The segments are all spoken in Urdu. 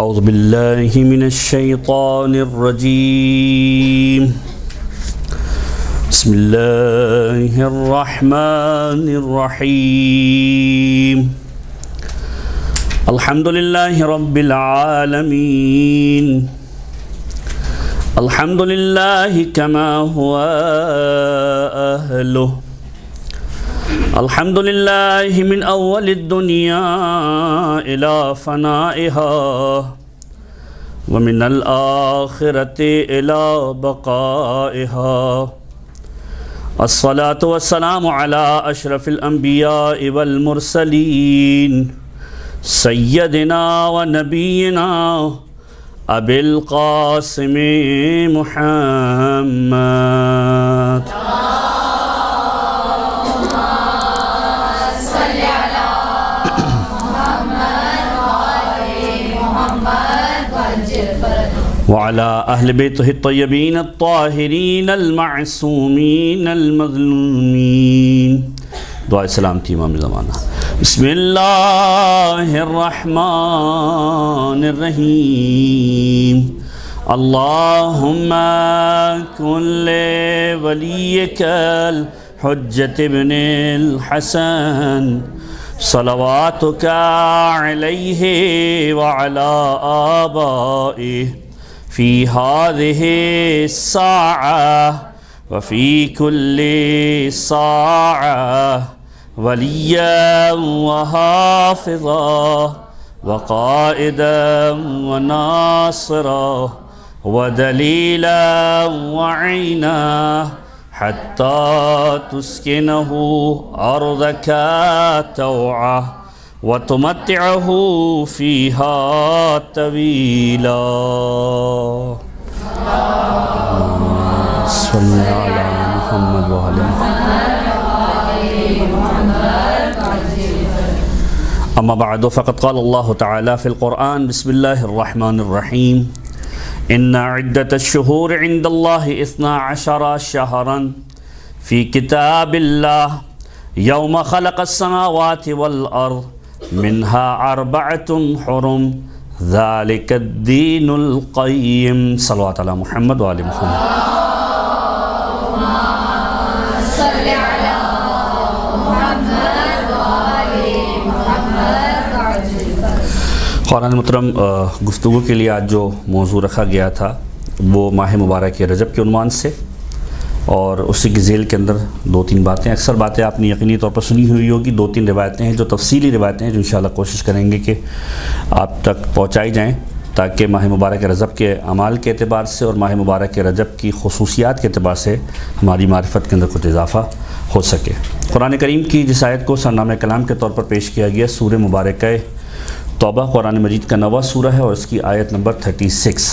اعوذ باللہ من الشیطان الرجیم بسم اللہ الرحمن الرحیم الحمدللہ رب العالمین الحمدللہ کما ہوا اہلہ الحمدللہ من اول الدنیا الى فنائها ومن الآخرة الى بقائها الصلاة والسلام على اشرف الانبیاء والمرسلین سیدنا و نبینا ابی القاسم محمد وعلى أهل بيته الطيبين الطاهرين المعصومين المظلومين دعاء السلام تھی امام زمانہ بسم اللہ الرحمن الرحیم اللہم کن لولیک الحجة ابن الحسن صلواتک علیہ وعلى آبائه في هذه الساعة وفي كل ساعة وليا وحافظا وقائدا وناصرا ودليلا وعينا حتى تسكنه أرضك توعا وتمتعه فيها طويلا صل على محمد وعلى اما بعد فقد قال الله تعالى في القرآن بسم الله الرحمن الرحيم ان عدة الشهور عند الله 12 شهرا في كتاب الله يوم خلق السماوات والأرض منها 4 حرم ذلك الدين القيم صلوات على محمد وعلى محمد صل على محمد وعلى محمد قرآن محترم گفتگو کے لیے آج جو موضوع رکھا گیا تھا وہ ماہ مبارک رجب کے عنوان سے اور اسی کی ذیل کے اندر 2-3 باتیں اکثر باتیں آپ نے یقینی طور پر سنی ہوئی ہوگی 2-3 روایتیں ہیں جو تفصیلی روایتیں ہیں جو انشاءاللہ کوشش کریں گے کہ آپ تک پہنچائی جائیں تاکہ ماہ مبارک رجب کے اعمال کے اعتبار سے اور ماہ مبارک رجب کی خصوصیات کے اعتبار سے ہماری معرفت کے اندر کچھ اضافہ ہو سکے۔ قرآن کریم کی جس آیت کو سرنامہ کلام کے طور پر پیش کیا گیا سورہ مبارکہ توبہ قرآن مجید کا 9واں سورہ ہے اور اس کی آیت نمبر 36۔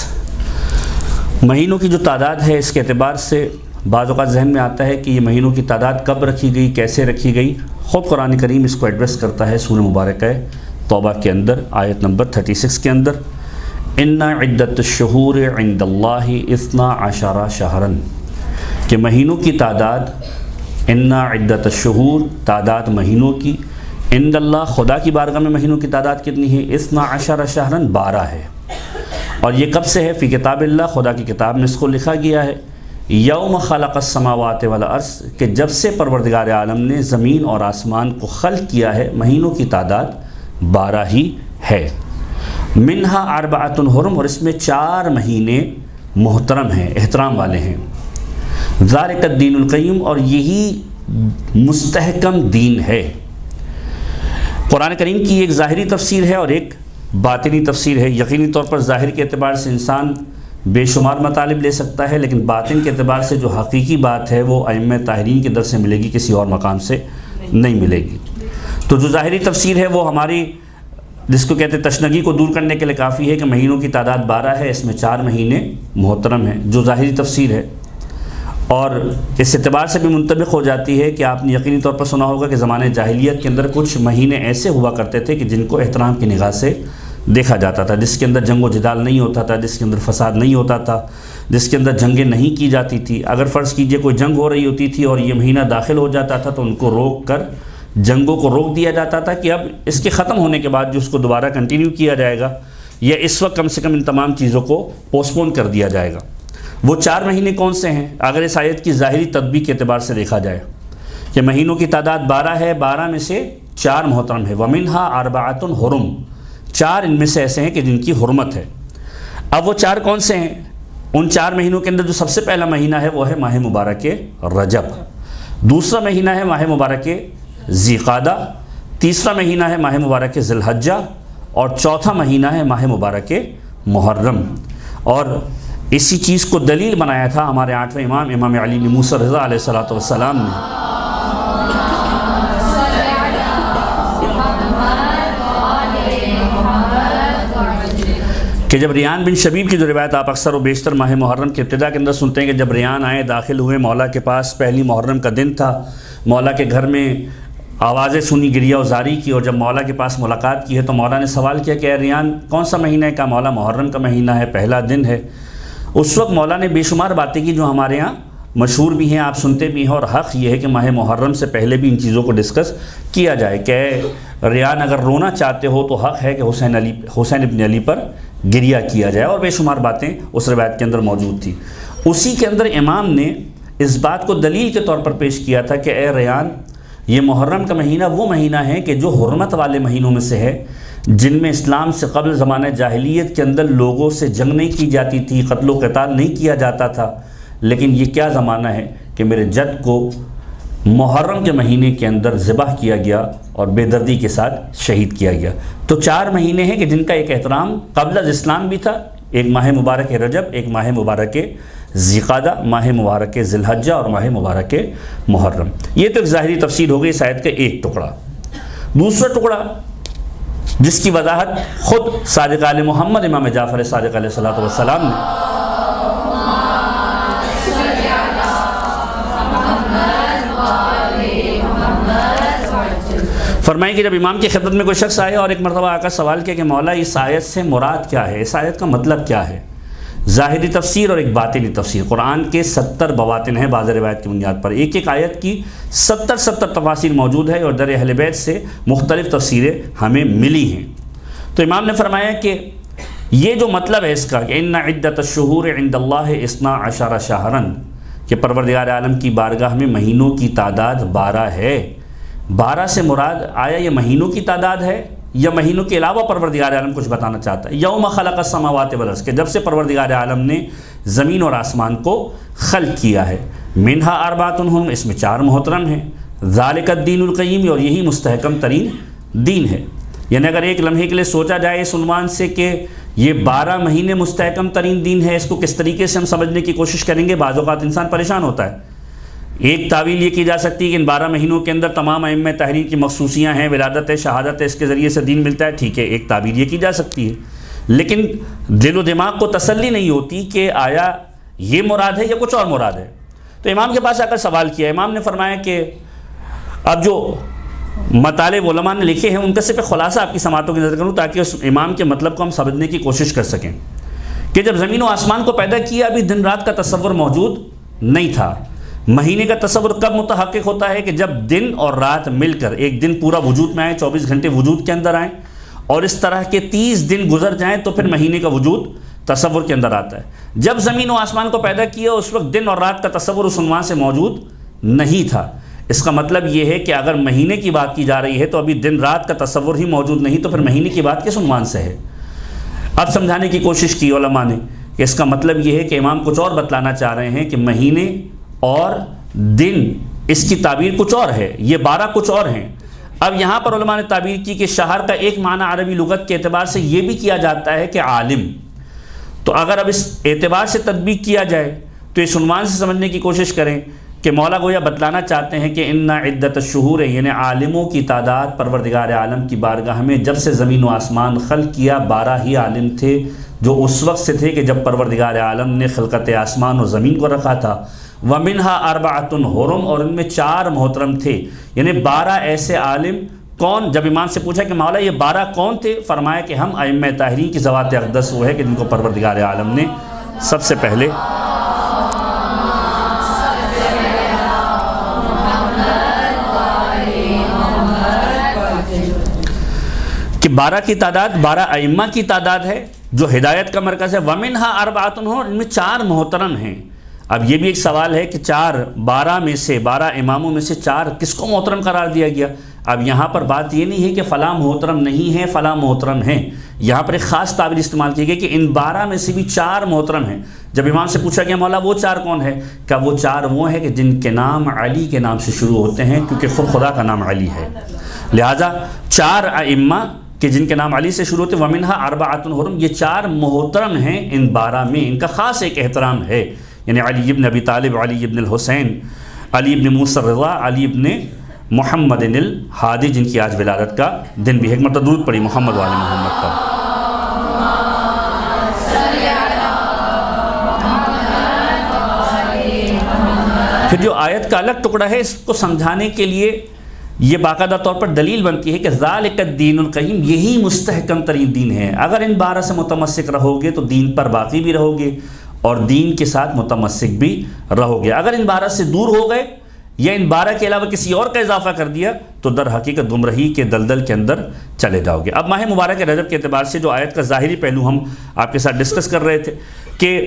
مہینوں کی جو تعداد ہے اس کے اعتبار سے بعض اوقات ذہن میں آتا ہے کہ یہ مہینوں کی تعداد کب رکھی گئی، کیسے رکھی گئی۔ خود قرآن کریم اس کو ایڈریس کرتا ہے سورہ مبارکہ توبہ کے اندر آیت نمبر 36 کے اندر ان عدت الشہور عند اللہ 12 شہرا کہ مہینوں کی تعداد ان عدت الشہور تعداد مہینوں کی عند اللہ خدا کی بارگاہ میں مہینوں کی تعداد کتنی ہے 12 شہرا 12 ہے اور یہ کب سے ہے فی کتاب اللہ خدا کی کتاب میں اس کو لکھا گیا ہے یوم خلق السماوات والارض کہ جب سے پروردگار عالم نے زمین اور آسمان کو خلق کیا ہے مہینوں کی تعداد 12 ہی ہے منہا 4 حرم اور اس میں 4 مہینے محترم ہیں احترام والے ہیں ذالک الدین القیم اور یہی مستحکم دین ہے۔ قرآن کریم کی ایک ظاہری تفسیر ہے اور ایک باطنی تفسیر ہے۔ یقینی طور پر ظاہر کے اعتبار سے انسان بے شمار مطالب لے سکتا ہے لیکن باطن کے اعتبار سے جو حقیقی بات ہے وہ ائمہ طاہرین کے در سے ملے گی کسی اور مقام سے نہیں ملے گی۔ تو جو ظاہری تفسیر ہے وہ ہماری جس کو کہتے ہیں تشنگی کو دور کرنے کے لیے کافی ہے کہ مہینوں کی تعداد 12 ہے اس میں 4 مہینے محترم ہیں جو ظاہری تفسیر ہے اور اس اعتبار سے بھی منطبق ہو جاتی ہے کہ آپ نے یقینی طور پر سنا ہوگا کہ زمانے جاہلیت کے اندر کچھ مہینے ایسے ہوا کرتے تھے کہ جن کو احترام کی نگاہ سے دیکھا جاتا تھا، جس کے اندر جنگ و جدال نہیں ہوتا تھا، جس کے اندر فساد نہیں ہوتا تھا، جس کے اندر جنگیں نہیں کی جاتی تھی۔ اگر فرض کیجئے کوئی جنگ ہو رہی ہوتی تھی اور یہ مہینہ داخل ہو جاتا تھا تو ان کو روک کر جنگوں کو روک دیا جاتا تھا کہ اب اس کے ختم ہونے کے بعد جو اس کو دوبارہ کنٹینیو کیا جائے گا یا اس وقت کم سے کم ان تمام چیزوں کو پوسٹپون کر دیا جائے گا۔ وہ 4 مہینے کون سے ہیں؟ اگر اس آیت کی ظاہری تطبیق کے اعتبار سے دیکھا جائے کہ مہینوں کی تعداد 12 ہے، 12 میں سے 4 محترم ہے، وَمِنْهَا أَرْبَعَةٌ حُرُمٌ، 4 ان میں سے ایسے ہیں کہ جن کی حرمت ہے۔ اب وہ 4 کون سے ہیں؟ ان 4 مہینوں کے اندر جو سب سے پہلا مہینہ ہے وہ ہے ماہ مبارک رجب، دوسرا مہینہ ہے ماہ مبارک ذی قعدہ، تیسرا مہینہ ہے ماہ مبارک ذی الحجہ، اور چوتھا مہینہ ہے ماہ مبارک محرم۔ اور اسی چیز کو دلیل بنایا تھا ہمارے 8ویں امام امام علی بن موسیٰ رضا علیہ السلام نے، کہ جب ریان بن شبیب کی جو روایت آپ اکثر و بیشتر ماہ محرم کے ابتدا کے اندر سنتے ہیں کہ جب ریان آئے، داخل ہوئے مولا کے پاس، پہلی محرم کا دن تھا، مولا کے گھر میں آوازیں سنی، گریہ و زاری کی، اور جب مولا کے پاس ملاقات کی ہے تو مولا نے سوال کیا کہ اے ریان کون سا مہینہ ہے؟ کہا مولا محرم کا مہینہ ہے، پہلا دن ہے۔ اس وقت مولا نے بے شمار باتیں کی جو ہمارے ہاں مشہور بھی ہیں، آپ سنتے بھی ہیں، اور حق یہ ہے کہ ماہ محرم سے پہلے بھی ان چیزوں کو ڈسکس کیا جائے کہ ریان اگر رونا چاہتے ہو تو حق ہے کہ حسین ابن علی پر گریہ کیا جائے، اور بے شمار باتیں اس روایت کے اندر موجود تھی۔ اسی کے اندر امام نے اس بات کو دلیل کے طور پر پیش کیا تھا کہ اے ریان، یہ محرم کا مہینہ وہ مہینہ ہے کہ جو حرمت والے مہینوں میں سے ہے، جن میں اسلام سے قبل زمانہ جاہلیت کے اندر لوگوں سے جنگ نہیں کی جاتی تھی، قتل و قتال نہیں کیا جاتا تھا، لیکن یہ کیا زمانہ ہے کہ میرے جد کو محرم کے مہینے کے اندر ذبح کیا گیا اور بے دردی کے ساتھ شہید کیا گیا۔ تو 4 مہینے ہیں کہ جن کا ایک احترام قبل از اسلام بھی تھا، ایک ماہ مبارک رجب، ایک ماہ مبارک ذی قعدہ، ماہ مبارک ذی الحجہ، اور ماہ مبارک محرم۔ یہ تو ایک ظاہری تفسیر ہو گئی اس آیت کا ایک ٹکڑا۔ دوسرا ٹکڑا جس کی وضاحت خود صادق آل محمد امام جعفر صادق علیہ السلام نے فرمائی کہ جب امام کی خدمت میں کوئی شخص آئے اور ایک مرتبہ آ کر سوال کیا کہ مولا اس آیت سے مراد کیا ہے، اس آیت کا مطلب کیا ہے؟ ظاہری تفسیر اور ایک باطنی تفسیر۔ قرآن کے 70 بواطن ہیں بعض روایت کی بنیاد پر، ایک ایک آیت کی 70 تفاسیر موجود ہے، اور در اہل بیت سے مختلف تفسیریں ہمیں ملی ہیں۔ تو امام نے فرمایا کہ یہ جو مطلب ہے اس کا کہ ان عدت الشہور عند اللہ 12 شہرا، کہ پروردگار عالم کی بارگاہ میں مہینوں کی تعداد 12 ہے۔ 12 سے مراد آیا یہ مہینوں کی تعداد ہے یا مہینوں کے علاوہ پروردگار عالم کچھ بتانا چاہتا ہے؟ یوم خلق السماوات والارض، کہ جب سے پروردگار عالم نے زمین اور آسمان کو خلق کیا ہے، منہا اربعۃ حرم، اس میں 4 محترم ہیں، ذالک الدین القیم، اور یہی مستحکم ترین دین ہے۔ یعنی اگر ایک لمحے کے لیے سوچا جائے اس عنوان سے کہ یہ 12 مہینے مستحکم ترین دین ہے، اس کو کس طریقے سے ہم سمجھنے کی کوشش کریں گے؟ بعض اوقات انسان پریشان ہوتا ہے۔ ایک تعویل یہ کی جا سکتی ہے کہ ان 12 مہینوں کے اندر تمام ائمہ تحریر کی مخصوصیاں ہیں، ولادت ہے، شہادت ہے، اس کے ذریعے سے دین ملتا ہے، ٹھیک ہے، ایک تعبیر یہ کی جا سکتی ہے، لیکن دل و دماغ کو تسلی نہیں ہوتی کہ آیا یہ مراد ہے یا کچھ اور مراد ہے۔ تو امام کے پاس آ کر سوال کیا، امام نے فرمایا کہ اب جو مطالب علماء نے لکھے ہیں ان کا صرف خلاصہ آپ کی سماعتوں کی نظر کروں تاکہ اس امام کے مطلب کو ہم سمجھنے کی کوشش کر سکیں، کہ جب زمین و آسمان کو پیدا کیا ابھی دن رات کا تصور موجود نہیں تھا۔ مہینے کا تصور کب متحقق ہوتا ہے؟ کہ جب دن اور رات مل کر ایک دن پورا وجود میں آئے، 24 گھنٹے وجود کے اندر آئیں، اور اس طرح کے 30 دن گزر جائیں تو پھر مہینے کا وجود تصور کے اندر آتا ہے۔ جب زمین و آسمان کو پیدا کیا اس وقت دن اور رات کا تصور اس عنوان سے موجود نہیں تھا۔ اس کا مطلب یہ ہے کہ اگر مہینے کی بات کی جا رہی ہے تو ابھی دن رات کا تصور ہی موجود نہیں، تو پھر مہینے کی بات کس عنوان سے ہے؟ اب سمجھانے کی کوشش کی علماء نے کہ اس کا مطلب یہ ہے کہ امام کچھ اور بتلانا چاہ رہے ہیں کہ مہینے اور دن اس کی تعبیر کچھ اور ہے، یہ 12 کچھ اور ہیں۔ اب یہاں پر علماء نے تعبیر کی کہ شہر کا ایک معنی عربی لغت کے اعتبار سے یہ بھی کیا جاتا ہے کہ عالم۔ تو اگر اب اس اعتبار سے تطبیق کیا جائے تو اس عنوان سے سمجھنے کی کوشش کریں کہ مولا گویا بتلانا چاہتے ہیں کہ ان عدت الشہور، یعنی عالموں کی تعداد پروردگار عالم کی بارگاہ میں جب سے زمین و آسمان خلق کیا 12 ہی عالم تھے جو اس وقت سے تھے کہ جب پروردگار عالم نے خلقت آسمان و زمین کو رکھا تھا۔ وَمِنْهَا أَرْبَعَةٌ حُرُمٌ، اور ان میں 4 محترم تھے، یعنی 12 ایسے عالم۔ کون؟ جب امام سے پوچھا کہ مولا یہ 12 کون تھے؟ فرمایا کہ ہم ائمہ طاہرین کی ذوات اقدس وہ ہے کہ جن کو پروردگار عالم نے سب سے پہلے کہ 12 کی تعداد 12 ائمہ کی تعداد ہے، جو ہدایت کا مرکز ہے، وَمِنْهَا أَرْبَعَةٌ ہو، ان میں 4 محترم ہیں۔ اب یہ بھی ایک سوال ہے کہ 12 میں سے 12 اماموں میں سے 4 کس کو محترم قرار دیا گیا؟ اب یہاں پر بات یہ نہیں ہے کہ فلاں محترم نہیں ہے، فلاں محترم ہیں، یہاں پر ایک خاص تعبیر استعمال کی گئی کہ ان 12 میں سے بھی 4 محترم ہیں۔ جب امام سے پوچھا گیا مولا وہ 4 کون ہے؟ کہ وہ 4 وہ ہیں کہ جن کے نام علی کے نام سے شروع ہوتے ہیں، کیونکہ خود خدا کا نام علی ہے، لہٰذا 4 ائمہ کہ جن کے نام علی سے شروع ہوتے ہیں، وَمِنْهَا أَرْبَعَةٌ حُرُمٌ، یہ 4 محترم ہیں ان 12 میں، ان کا خاص ایک احترام ہے، یعنی علی ابن ابی طالب، علی ابن الحسین، علی ابن موسیٰ الرضا، علی ابن محمد الحادی، جن کی آج ولادت کا دن بھی ہے۔ ایک مرتبہ درود پڑھی محمد والے محمد پر۔ پھر جو آیت کا الگ ٹکڑا ہے، اس کو سمجھانے کے لیے یہ باقاعدہ طور پر دلیل بنتی ہے کہ ذالک الدین القیم، یہی مستحکم ترین دین ہے۔ اگر ان 12 سے متمسک رہو گے تو دین پر باقی بھی رہو گے اور دین کے ساتھ متمسک بھی رہو گے۔ اگر ان 12 سے دور ہو گئے یا ان 12 کے علاوہ کسی اور کا اضافہ کر دیا تو در حقیقت گمراہی کے دلدل کے اندر چلے جاؤ گے۔ اب ماہ مبارک رجب کے اعتبار سے جو آیت کا ظاہری پہلو ہم آپ کے ساتھ ڈسکس کر رہے تھے کہ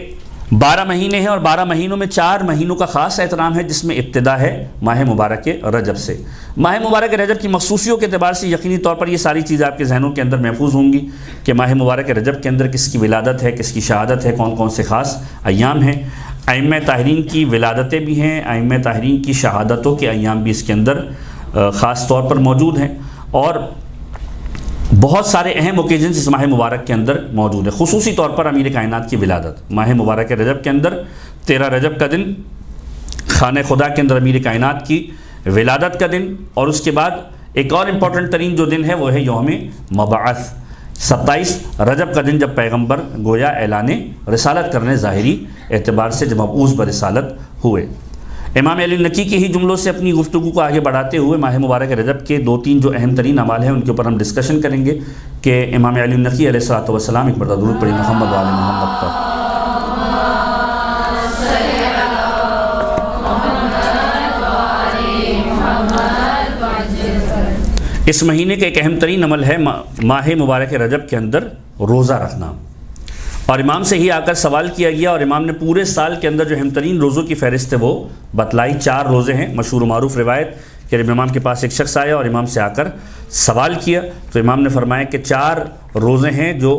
12 مہینے ہیں اور 12 مہینوں میں 4 مہینوں کا خاص احترام ہے، جس میں ابتدا ہے ماہ مبارک رجب سے۔ ماہ مبارک رجب کی مخصوصیوں کے اعتبار سے یقینی طور پر یہ ساری چیزیں آپ کے ذہنوں کے اندر محفوظ ہوں گی کہ ماہ مبارک رجب کے اندر کس کی ولادت ہے، کس کی شہادت ہے، کون کون سے خاص ایام ہیں۔ ائمہ طاہرین کی ولادتیں بھی ہیں، ائمہ طاہرین کی شہادتوں کے ایام بھی اس کے اندر خاص طور پر موجود ہیں، اور بہت سارے اہم اوکیزنز اس ماہ مبارک کے اندر موجود ہیں۔ خصوصی طور پر امیر کائنات کی ولادت ماہ مبارک رجب کے اندر 13 رجب کا دن خانہ خدا کے اندر امیر کائنات کی ولادت کا دن، اور اس کے بعد ایک اور امپورٹنٹ ترین جو دن ہے وہ ہے یوم مبعث، 27 رجب کا دن، جب پیغمبر گویا اعلان رسالت کرنے ظاہری اعتبار سے جب مبعوث برسالت ہوئے۔ امام علی النقی کے ہی جملوں سے اپنی گفتگو کو آگے بڑھاتے ہوئے ماہ مبارک رجب کے 2-3 جو اہم ترین اعمال ہیں ان کے اوپر ہم ڈسکشن کریں گے کہ امام علی النقی علیہ الصلوۃ والسلام، ایک مرتبہ درود پڑھی محمد وعلی محمد پر۔ اس مہینے کا ایک اہم ترین عمل ہے ماہ مبارک رجب کے اندر روزہ رکھنا، اور امام سے ہی آ کر سوال کیا گیا اور امام نے پورے سال کے اندر جو اہم ترین روزوں کی فہرست ہے وہ بتلائی۔ 4 روزے ہیں، مشہور و معروف روایت کہ جب امام کے پاس ایک شخص آیا اور امام سے آ کر سوال کیا تو امام نے فرمایا کہ 4 روزے ہیں جو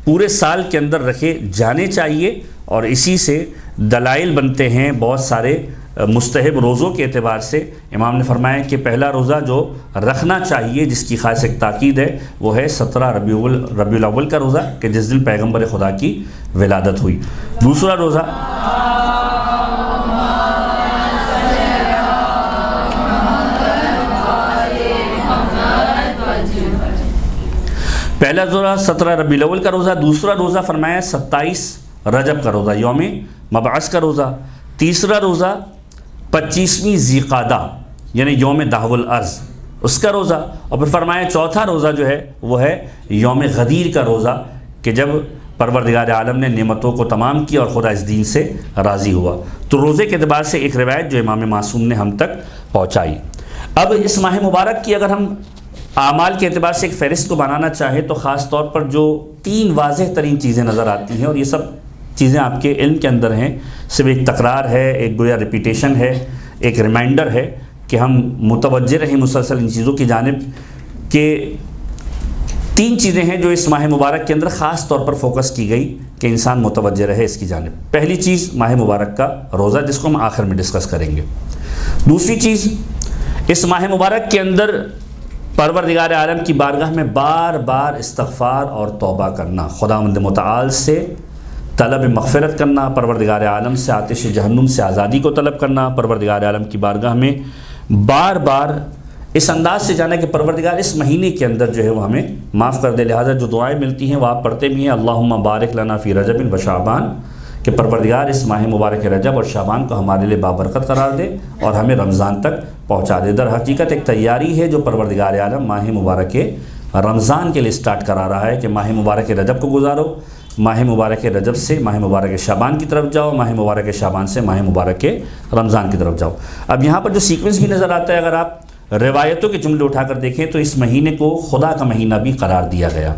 پورے سال کے اندر رکھے جانے چاہیے، اور اسی سے دلائل بنتے ہیں بہت سارے مستحب روزوں کے اعتبار سے۔ امام نے فرمایا کہ پہلا روزہ جو رکھنا چاہیے، جس کی خاص ایک تاکید ہے، وہ ہے 17 ربیع الاول کا روزہ کہ جس دن پیغمبر خدا کی ولادت ہوئی۔ دوسرا روزہ پہلا روزہ 17 ربیع الاول کا روزہ، دوسرا روزہ فرمایا 27 رجب کا روزہ یوم مبعث کا روزہ، تیسرا روزہ 25ویں ذی قعدہ یعنی یوم دہو الارض اس کا روزہ، اور پھر فرمایا چوتھا روزہ جو ہے وہ ہے یوم غدیر کا روزہ کہ جب پروردگار عالم نے نعمتوں کو تمام کیا اور خدا اس دین سے راضی ہوا۔ تو روزے کے اعتبار سے ایک روایت جو امام معصوم نے ہم تک پہنچائی۔ اب اس ماہ مبارک کی اگر ہم اعمال کے اعتبار سے ایک فہرست کو بنانا چاہیں تو خاص طور پر جو 3 واضح ترین چیزیں نظر آتی ہیں، اور یہ سب چیزیں آپ کے علم کے اندر ہیں، صرف ایک تکرار ہے، ایک گویا ریپیٹیشن ہے، ایک ریمائنڈر ہے کہ ہم متوجہ رہیں مسلسل ان چیزوں کی جانب، کہ 3 چیزیں ہیں جو اس ماہ مبارک کے اندر خاص طور پر فوکس کی گئی کہ انسان متوجہ رہے اس کی جانب۔ پہلی چیز ماہ مبارک کا روزہ، جس کو ہم آخر میں ڈسکس کریں گے۔ دوسری چیز، اس ماہ مبارک کے اندر پروردگار عالم کی بارگاہ میں بار بار استغفار اور توبہ کرنا، خداوند متعال سے طلب مغفرت کرنا، پروردگار عالم سے آتش جہنم سے آزادی کو طلب کرنا، پروردگار عالم کی بارگاہ میں بار بار اس انداز سے جانا کہ پروردگار اس مہینے کے اندر جو ہے وہ ہمیں معاف کر دے۔ لہٰذا جو دعائیں ملتی ہیں وہ آپ پڑھتے بھی ہیں، اللہم بارک لنا فی رجب و شعبان، کہ پروردگار اس ماہ مبارک رجب اور شعبان کو ہمارے لیے بابرکت قرار دے اور ہمیں رمضان تک پہنچا دے۔ در حقیقت ایک تیاری ہے جو پروردگار عالم ماہ مبارک رمضان کے لیے سٹارٹ کرا رہا ہے کہ ماہ مبارک رجب کو گزارو، ماہ مبارک رجب سے ماہ مبارک شعبان کی طرف جاؤ، ماہ مبارک شعبان سے ماہ مبارک رمضان کی طرف جاؤ۔ اب یہاں پر جو سیکوینس بھی نظر آتا ہے، اگر آپ روایتوں کے جملے اٹھا کر دیکھیں تو اس مہینے کو خدا کا مہینہ بھی قرار دیا گیا،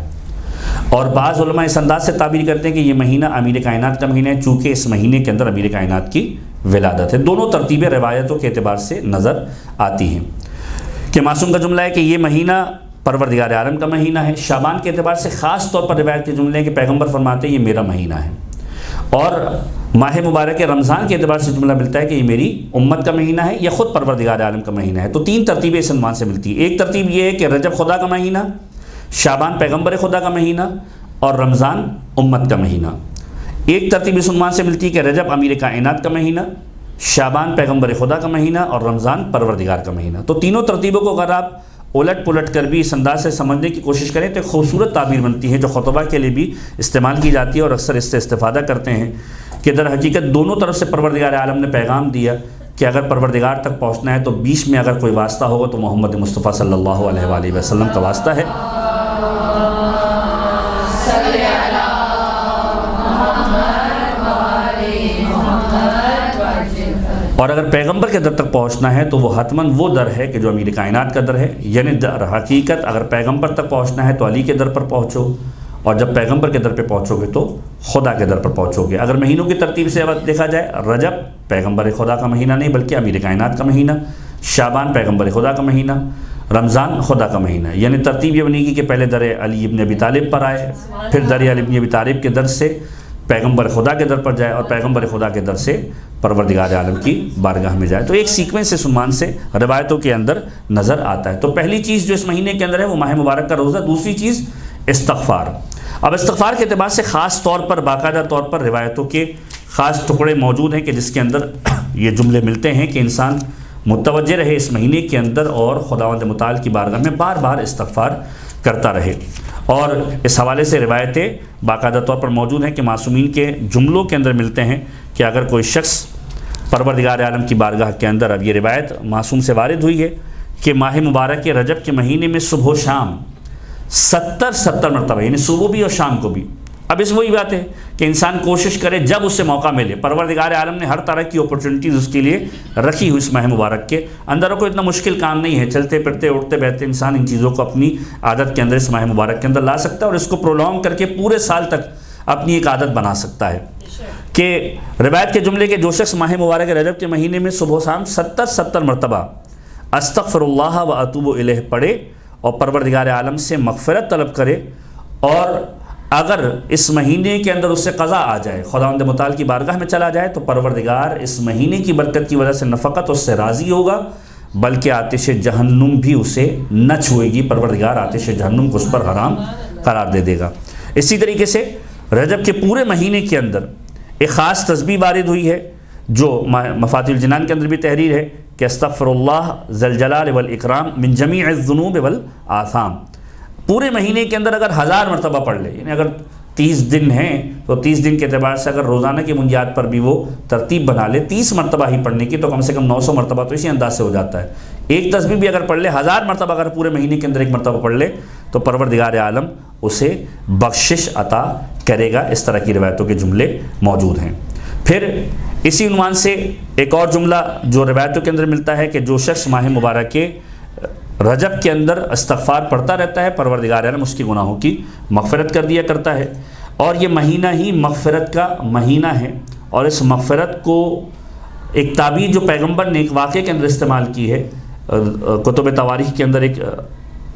اور بعض علماء اس انداز سے تعبیر کرتے ہیں کہ یہ مہینہ امیر کائنات کا مہینہ ہے، چونکہ اس مہینے کے اندر امیر کائنات کی ولادت ہے۔ دونوں ترتیبیں روایتوں کے اعتبار سے نظر آتی ہیں کہ معصوم کا جملہ ہے کہ یہ مہینہ پروردگار عالم کا مہینہ ہے۔ شعبان کے اعتبار سے خاص طور پر روایت کے جملے ہیں کہ پیغمبر فرماتے ہیں یہ میرا مہینہ ہے، اور ماہ مبارک رمضان کے اعتبار سے جملہ ملتا ہے کہ یہ میری امت کا مہینہ ہے یا خود پروردگار عالم کا مہینہ ہے۔ تو تین ترتیبیں اس عنوان سے ملتی ہیں۔ ایک ترتیب یہ ہے کہ رجب خدا کا مہینہ، شعبان پیغمبر خدا کا مہینہ، اور رمضان امت کا مہینہ۔ ایک ترتیب اس عنوان سے ملتی ہے کہ رجب امیر کائنات کا مہینہ، شعبان پیغمبر خدا کا مہینہ، اور رمضان پروردگار کا مہینہ۔ تو تینوں ترتیبوں کو اگر آپ الٹ پلٹ کر بھی اس انداز سے سمجھنے کی کوشش کریں تو ایک خوبصورت تعبیر بنتی ہے جو خطبہ کے لیے بھی استعمال کی جاتی ہے، اور اکثر اس سے استفادہ کرتے ہیں کہ در حقیقت دونوں طرف سے پروردگار عالم نے پیغام دیا کہ اگر پروردگار تک پہنچنا ہے تو بیچ میں اگر کوئی واسطہ ہوگا تو محمد مصطفیٰ صلی اللہ علیہ وآلہ وسلم کا واسطہ ہے۔ اور اگر پیغمبر کے در تک پہنچنا ہے تو وہ حتماً وہ در ہے کہ جو امیر کائنات کا در ہے، یعنی در حقیقت اگر پیغمبر تک پہنچنا ہے تو علی کے در پر پہنچو، اور جب پیغمبر کے در پہ پہنچو گے تو خدا کے در پر پہنچو گے۔ اگر مہینوں کی ترتیب سے دیکھا جائے، رجب پیغمبر خدا کا مہینہ نہیں بلکہ امیر کائنات کا مہینہ، شعبان پیغمبر خدا کا مہینہ، رمضان خدا کا مہینہ، یعنی ترتیب یہ بنے گی کہ پہلے در علی ابن ابی طالب پر آئے، پھر در علی ابن ابی طالب کے در سے پیغمبر خدا کے در پر جائے، اور پیغمبر خدا کے در سے پروردگار عالم کی بارگاہ میں جائے۔ تو ایک سیکوینس اس عنوان سے روایتوں کے اندر نظر آتا ہے۔ تو پہلی چیز جو اس مہینے کے اندر ہے وہ ماہ مبارک کا روزہ، دوسری چیز استغفار۔ اب استغفار کے اعتبار سے خاص طور پر باقاعدہ طور پر روایتوں کے خاص ٹکڑے موجود ہیں کہ جس کے اندر یہ جملے ملتے ہیں کہ انسان متوجہ رہے اس مہینے کے اندر اور خداوند متعال کی بارگاہ میں بار بار استغفار کرتا رہے۔ اور اس حوالے سے روایتیں باقاعدہ طور پر موجود ہیں کہ معصومین کے جملوں کے اندر ملتے ہیں کہ اگر کوئی شخص پروردگار عالم کی بارگاہ کے اندر، اب یہ روایت معصوم سے وارد ہوئی ہے کہ ماہ مبارک رجب کے مہینے میں صبح و شام 70 مرتبہ، یعنی صبح بھی اور شام کو بھی۔ اب اس وہی بات ہے کہ انسان کوشش کرے جب اس سے موقع ملے، پروردگار عالم نے ہر طرح کی اپرچونٹیز اس کے لیے رکھی ہوئی اس ماہ مبارک کے اندر، کوئی اتنا مشکل کام نہیں ہے، چلتے پھرتے اٹھتے بیٹھتے انسان ان چیزوں کو اپنی عادت کے اندر اس ماہ مبارک کے اندر لا سکتا ہے، اور اس کو پرولونگ کر کے پورے سال تک اپنی ایک عادت بنا سکتا ہے۔ کہ روایت کے جملے کے جو شخص ماہ مبارک رجب کے مہینے میں صبح و شام 70 مرتبہ استغفر اللہ و اتوب الیہ پڑھے اور پروردگار عالم سے مغفرت طلب کرے، اور اگر اس مہینے کے اندر اس سے قضا آ جائے، خداوند متعال کی بارگاہ میں چلا جائے، تو پروردگار اس مہینے کی برکت کی وجہ سے نہ فقط اس سے راضی ہوگا بلکہ آتش جہنم بھی اسے نہ چھوئے گی، پروردگار آتش جہنم کو اس پر حرام قرار دے دے گا۔ اسی طریقے سے رجب کے پورے مہینے کے اندر ایک خاص تسبیح وارد ہوئی ہے جو مفاتیح الجنان کے اندر بھی تحریر ہے کہ استغفر اللہ ذی الجلال والاکرام من جمیع الذنوب والآثام۔ پورے مہینے کے اندر اگر 1000 مرتبہ پڑھ لے، یعنی اگر 30 دن ہیں تو 30 دن کے اعتبار سے اگر روزانہ کی بنیاد پر بھی وہ ترتیب بنا لے 30 مرتبہ ہی پڑھنے کی، تو کم سے کم 900 مرتبہ تو اسی انداز سے ہو جاتا ہے۔ ایک تسبیح بھی اگر پڑھ لے 1000 مرتبہ اگر پورے مہینے کے اندر ایک مرتبہ پڑھ لے تو پروردگار عالم اسے بخشش عطا کرے گا۔ اس طرح کی روایتوں کے جملے موجود ہیں۔ پھر اسی عنوان سے ایک اور جملہ جو روایتوں کے اندر ملتا ہے کہ جو شخص ماہ مبارک کے رجب کے اندر استغفار پڑھتا رہتا ہے، پروردگار عالم اس کے گناہوں کی مغفرت کر دیا کرتا ہے، اور یہ مہینہ ہی مغفرت کا مہینہ ہے۔ اور اس مغفرت کو ایک تعبیر جو پیغمبر نے ایک واقعے کے اندر استعمال کی ہے، کتب تواریخ کے اندر ایک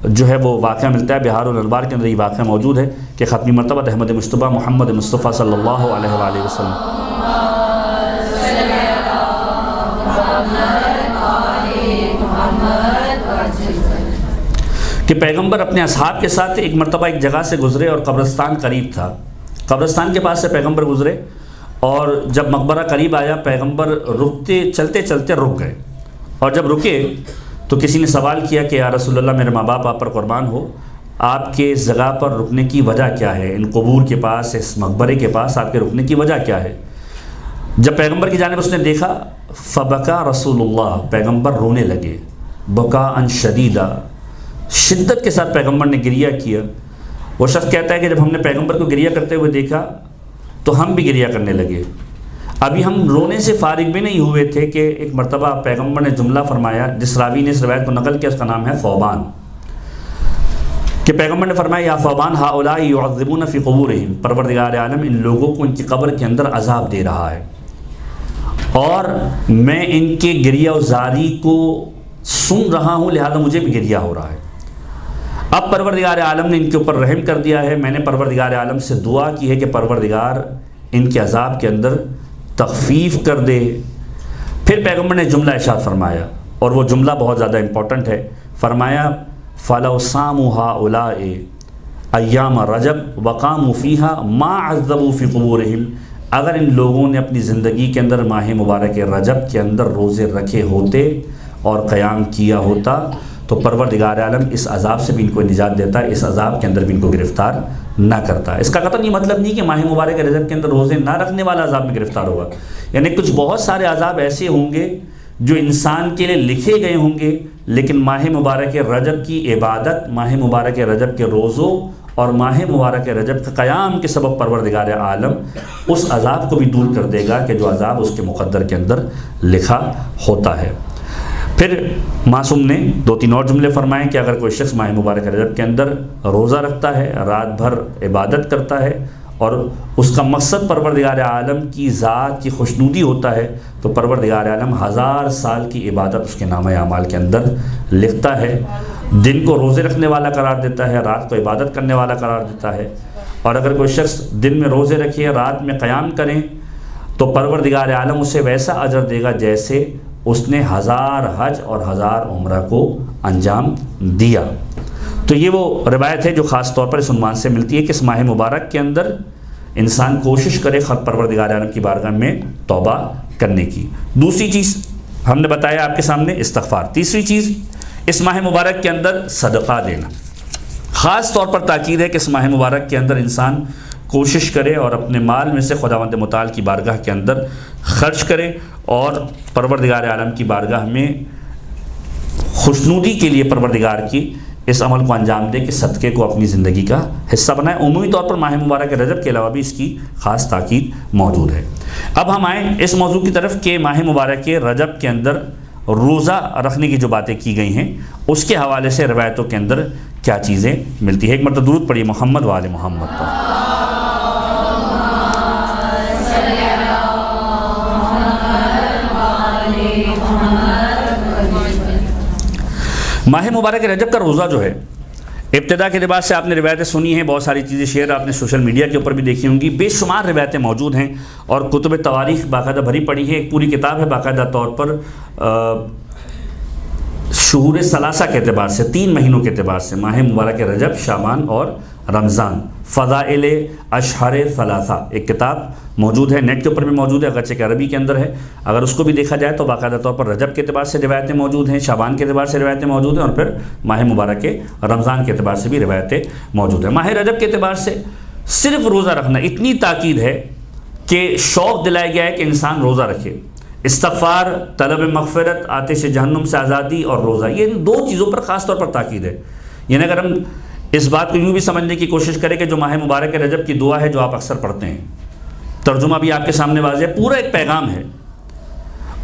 جو ہے وہ واقعہ ملتا ہے، بہار الانوار کے اندر یہ واقعہ موجود ہے کہ ختمی مرتبہ احمد مصطفیٰ محمد مصطفیٰ صلی اللہ علیہ وآلہ وسلم کہ پیغمبر اپنے اصحاب کے ساتھ ایک مرتبہ ایک جگہ سے گزرے اور قبرستان قریب تھا، قبرستان کے پاس سے پیغمبر گزرے، اور جب مقبرہ قریب آیا پیغمبر رکتے چلتے چلتے رک گئے، اور جب رکے تو کسی نے سوال کیا کہ یا رسول اللہ میرے ماں باپ آپ پر قربان ہو، آپ کے اس جگہ پر رکنے کی وجہ کیا ہے، ان قبور کے پاس اس مقبرے کے پاس آپ کے رکنے کی وجہ کیا ہے؟ جب پیغمبر کی جانب اس نے دیکھا فبکا رسول اللہ، پیغمبر رونے لگے، بکاء شدیدہ، شدت کے ساتھ پیغمبر نے گریہ کیا۔ وہ شخص کہتا ہے کہ جب ہم نے پیغمبر کو گریہ کرتے ہوئے دیکھا تو ہم بھی گریہ کرنے لگے۔ ابھی ہم رونے سے فارغ بھی نہیں ہوئے تھے کہ ایک مرتبہ پیغمبر نے جملہ فرمایا، جس راوی نے اس روایت کو نقل کیا اس کا نام ہے ثوبان۔ کہ پیغمبر نے فرمایا یا ثوبان ہؤلاء یعذبون فی قبورہم، پروردگار عالم ان لوگوں کو ان کی قبر کے اندر عذاب دے رہا ہے اور میں ان کے گریہ و زاری کو سن رہا ہوں، لہذا مجھے بھی گریہ ہو رہا ہے۔ اب پروردگار عالم نے ان کے اوپر رحم کر دیا ہے، میں نے پروردگار عالم سے دعا کی ہے کہ پروردگار ان کے عذاب کے اندر تخفیف کر دے۔ پھر پیغمبر نے جملہ ارشاد فرمایا، اور وہ جملہ بہت زیادہ امپورٹنٹ ہے، فرمایا فَلَوْ صَامُوا هَؤُلَاءِ ایام رجب وقاموا فیہا ما عذبوا فی قبورہم، اگر ان لوگوں نے اپنی زندگی کے اندر ماہ مبارک رجب کے اندر روزے رکھے ہوتے اور قیام کیا ہوتا تو پروردگار عالم اس عذاب سے بھی ان کو نجات دیتا ہے، اس عذاب کے اندر بھی ان کو گرفتار نہ کرتا۔ اس کا قطعاً یہ مطلب نہیں کہ ماہ مبارک رجب کے اندر روزے نہ رکھنے والا عذاب میں گرفتار ہوگا، یعنی کچھ بہت سارے عذاب ایسے ہوں گے جو انسان کے لیے لکھے گئے ہوں گے، لیکن ماہ مبارک رجب کی عبادت، ماہ مبارک رجب کے روزوں اور ماہ مبارک رجب کے قیام کے سبب پروردگار عالم اس عذاب کو بھی دور کر دے گا کہ جو عذاب اس کے مقدر کے اندر لکھا ہوتا ہے۔ پھر معصوم نے دو تین اور جملے فرمائے کہ اگر کوئی شخص ماہ مبارک رجب کے اندر روزہ رکھتا ہے، رات بھر عبادت کرتا ہے اور اس کا مقصد پروردگار عالم کی ذات کی خوشنودی ہوتا ہے تو پروردگار عالم 1000 سال کی عبادت اس کے نامہ اعمال کے اندر لکھتا ہے۔ دن کو روزے رکھنے والا قرار دیتا ہے، رات کو عبادت کرنے والا قرار دیتا ہے، اور اگر کوئی شخص دن میں روزے رکھے رات میں قیام کریں تو پروردگار عالم اسے ویسا اجر دے گا جیسے اس نے 1000 حج اور 1000 عمرہ کو انجام دیا۔ تو یہ وہ روایت ہے جو خاص طور پر اس عنوان سے ملتی ہے کہ اس ماہ مبارک کے اندر انسان کوشش کرے پروردگار عالم کی بارگاہ میں توبہ کرنے کی۔ دوسری چیز ہم نے بتایا آپ کے سامنے استغفار۔ تیسری چیز اس ماہ مبارک کے اندر صدقہ دینا، خاص طور پر تاکید ہے کہ اس ماہ مبارک کے اندر انسان کوشش کرے اور اپنے مال میں سے خداوند متعال کی بارگاہ کے اندر خرچ کرے اور پروردگار عالم کی بارگاہ میں خوشنودی کے لیے پروردگار کی اس عمل کو انجام دے کہ صدقے کو اپنی زندگی کا حصہ بنائے۔ عمومی طور پر ماہ مبارک رجب کے علاوہ بھی اس کی خاص تاکید موجود ہے۔ اب ہم آئیں اس موضوع کی طرف کہ ماہ مبارک رجب کے اندر روزہ رکھنے کی جو باتیں کی گئی ہیں اس کے حوالے سے روایتوں کے اندر کیا چیزیں ملتی ہے۔ ایک مرتبہ درود پڑھیے محمد و آل محمد پر۔ ماہ مبارک رجب کا روزہ جو ہے، ابتدا کے اعتبار سے آپ نے روایتیں سنی ہیں، بہت ساری چیزیں شیئر آپ نے سوشل میڈیا کے اوپر بھی دیکھی ہوں گی، بے شمار روایتیں موجود ہیں اور کتب تواریخ باقاعدہ بھری پڑی ہے۔ ایک پوری کتاب ہے باقاعدہ طور پر شہور ثلاثہ کے اعتبار سے، 3 مہینوں کے اعتبار سے، ماہ مبارک رجب، شعبان اور رمضان، فضائل اشہر ثلاثہ، ایک کتاب موجود ہے، نیٹ کے اوپر بھی موجود ہے، اگرچہ کہ عربی کے اندر ہے۔ اگر اس کو بھی دیکھا جائے تو باقاعدہ طور پر رجب کے اعتبار سے روایتیں موجود ہیں، شعبان کے اعتبار سے روایتیں موجود ہیں، اور پھر ماہ مبارک رمضان کے اعتبار سے بھی روایتیں موجود ہیں۔ ماہ رجب کے اعتبار سے صرف روزہ رکھنا، اتنی تاکید ہے کہ شوق دلایا گیا ہے کہ انسان روزہ رکھے۔ استغفار، طلب مغفرت، آتش جہنم سے آزادی اور روزہ، یہ ان 2 چیزوں پر خاص طور پر تاکید ہے۔ یعنی اگر ہم اس بات کو یوں بھی سمجھنے کی کوشش کریں کہ جو ماہ مبارک رجب کی دعا ہے جو آپ اکثر پڑھتے ہیں، ترجمہ بھی آپ کے سامنے واضح ہے، پورا ایک پیغام ہے،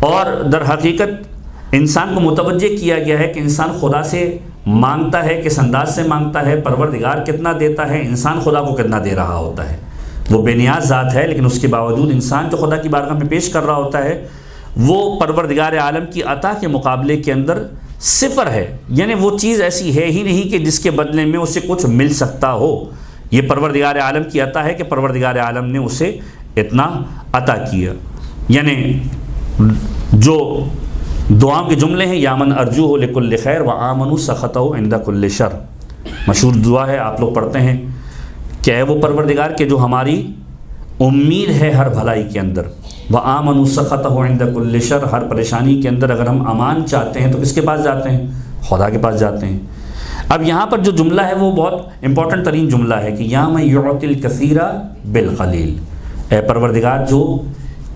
اور در حقیقت انسان کو متوجہ کیا گیا ہے کہ انسان خدا سے مانگتا ہے، کس انداز سے مانگتا ہے، پروردگار کتنا دیتا ہے، انسان خدا کو کتنا دے رہا ہوتا ہے۔ وہ بے نیاز ذات ہے، لیکن اس کے باوجود انسان جو خدا کی بارگاہ میں پیش کر رہا ہوتا ہے وہ پروردگار عالم کی عطا کے مقابلے کے اندر صفر ہے، یعنی وہ چیز ایسی ہے ہی نہیں کہ جس کے بدلے میں اسے کچھ مل سکتا ہو۔ یہ پروردگار عالم کی عطا ہے کہ پروردگار عالم نے اسے اتنا عطا کیا۔ یعنی جو دعاؤں کے جملے ہیں، یا من ارجوہ لکل خیر وآمنوا سخطہ عند کل شر، مشہور دعا ہے، آپ لوگ پڑھتے ہیں کہ اے وہ پروردگار کہ جو ہماری امید ہے ہر بھلائی کے اندر، وآمنوا سخطہ عند کل شر، ہر پریشانی کے اندر اگر ہم امان چاہتے ہیں تو کس کے پاس جاتے ہیں؟ خدا کے پاس جاتے ہیں۔ اب یہاں پر جو جملہ ہے وہ بہت امپورٹنٹ ترین جملہ ہے کہ یا من یعطی الکثیر بالقلیل، اے پروردگار جو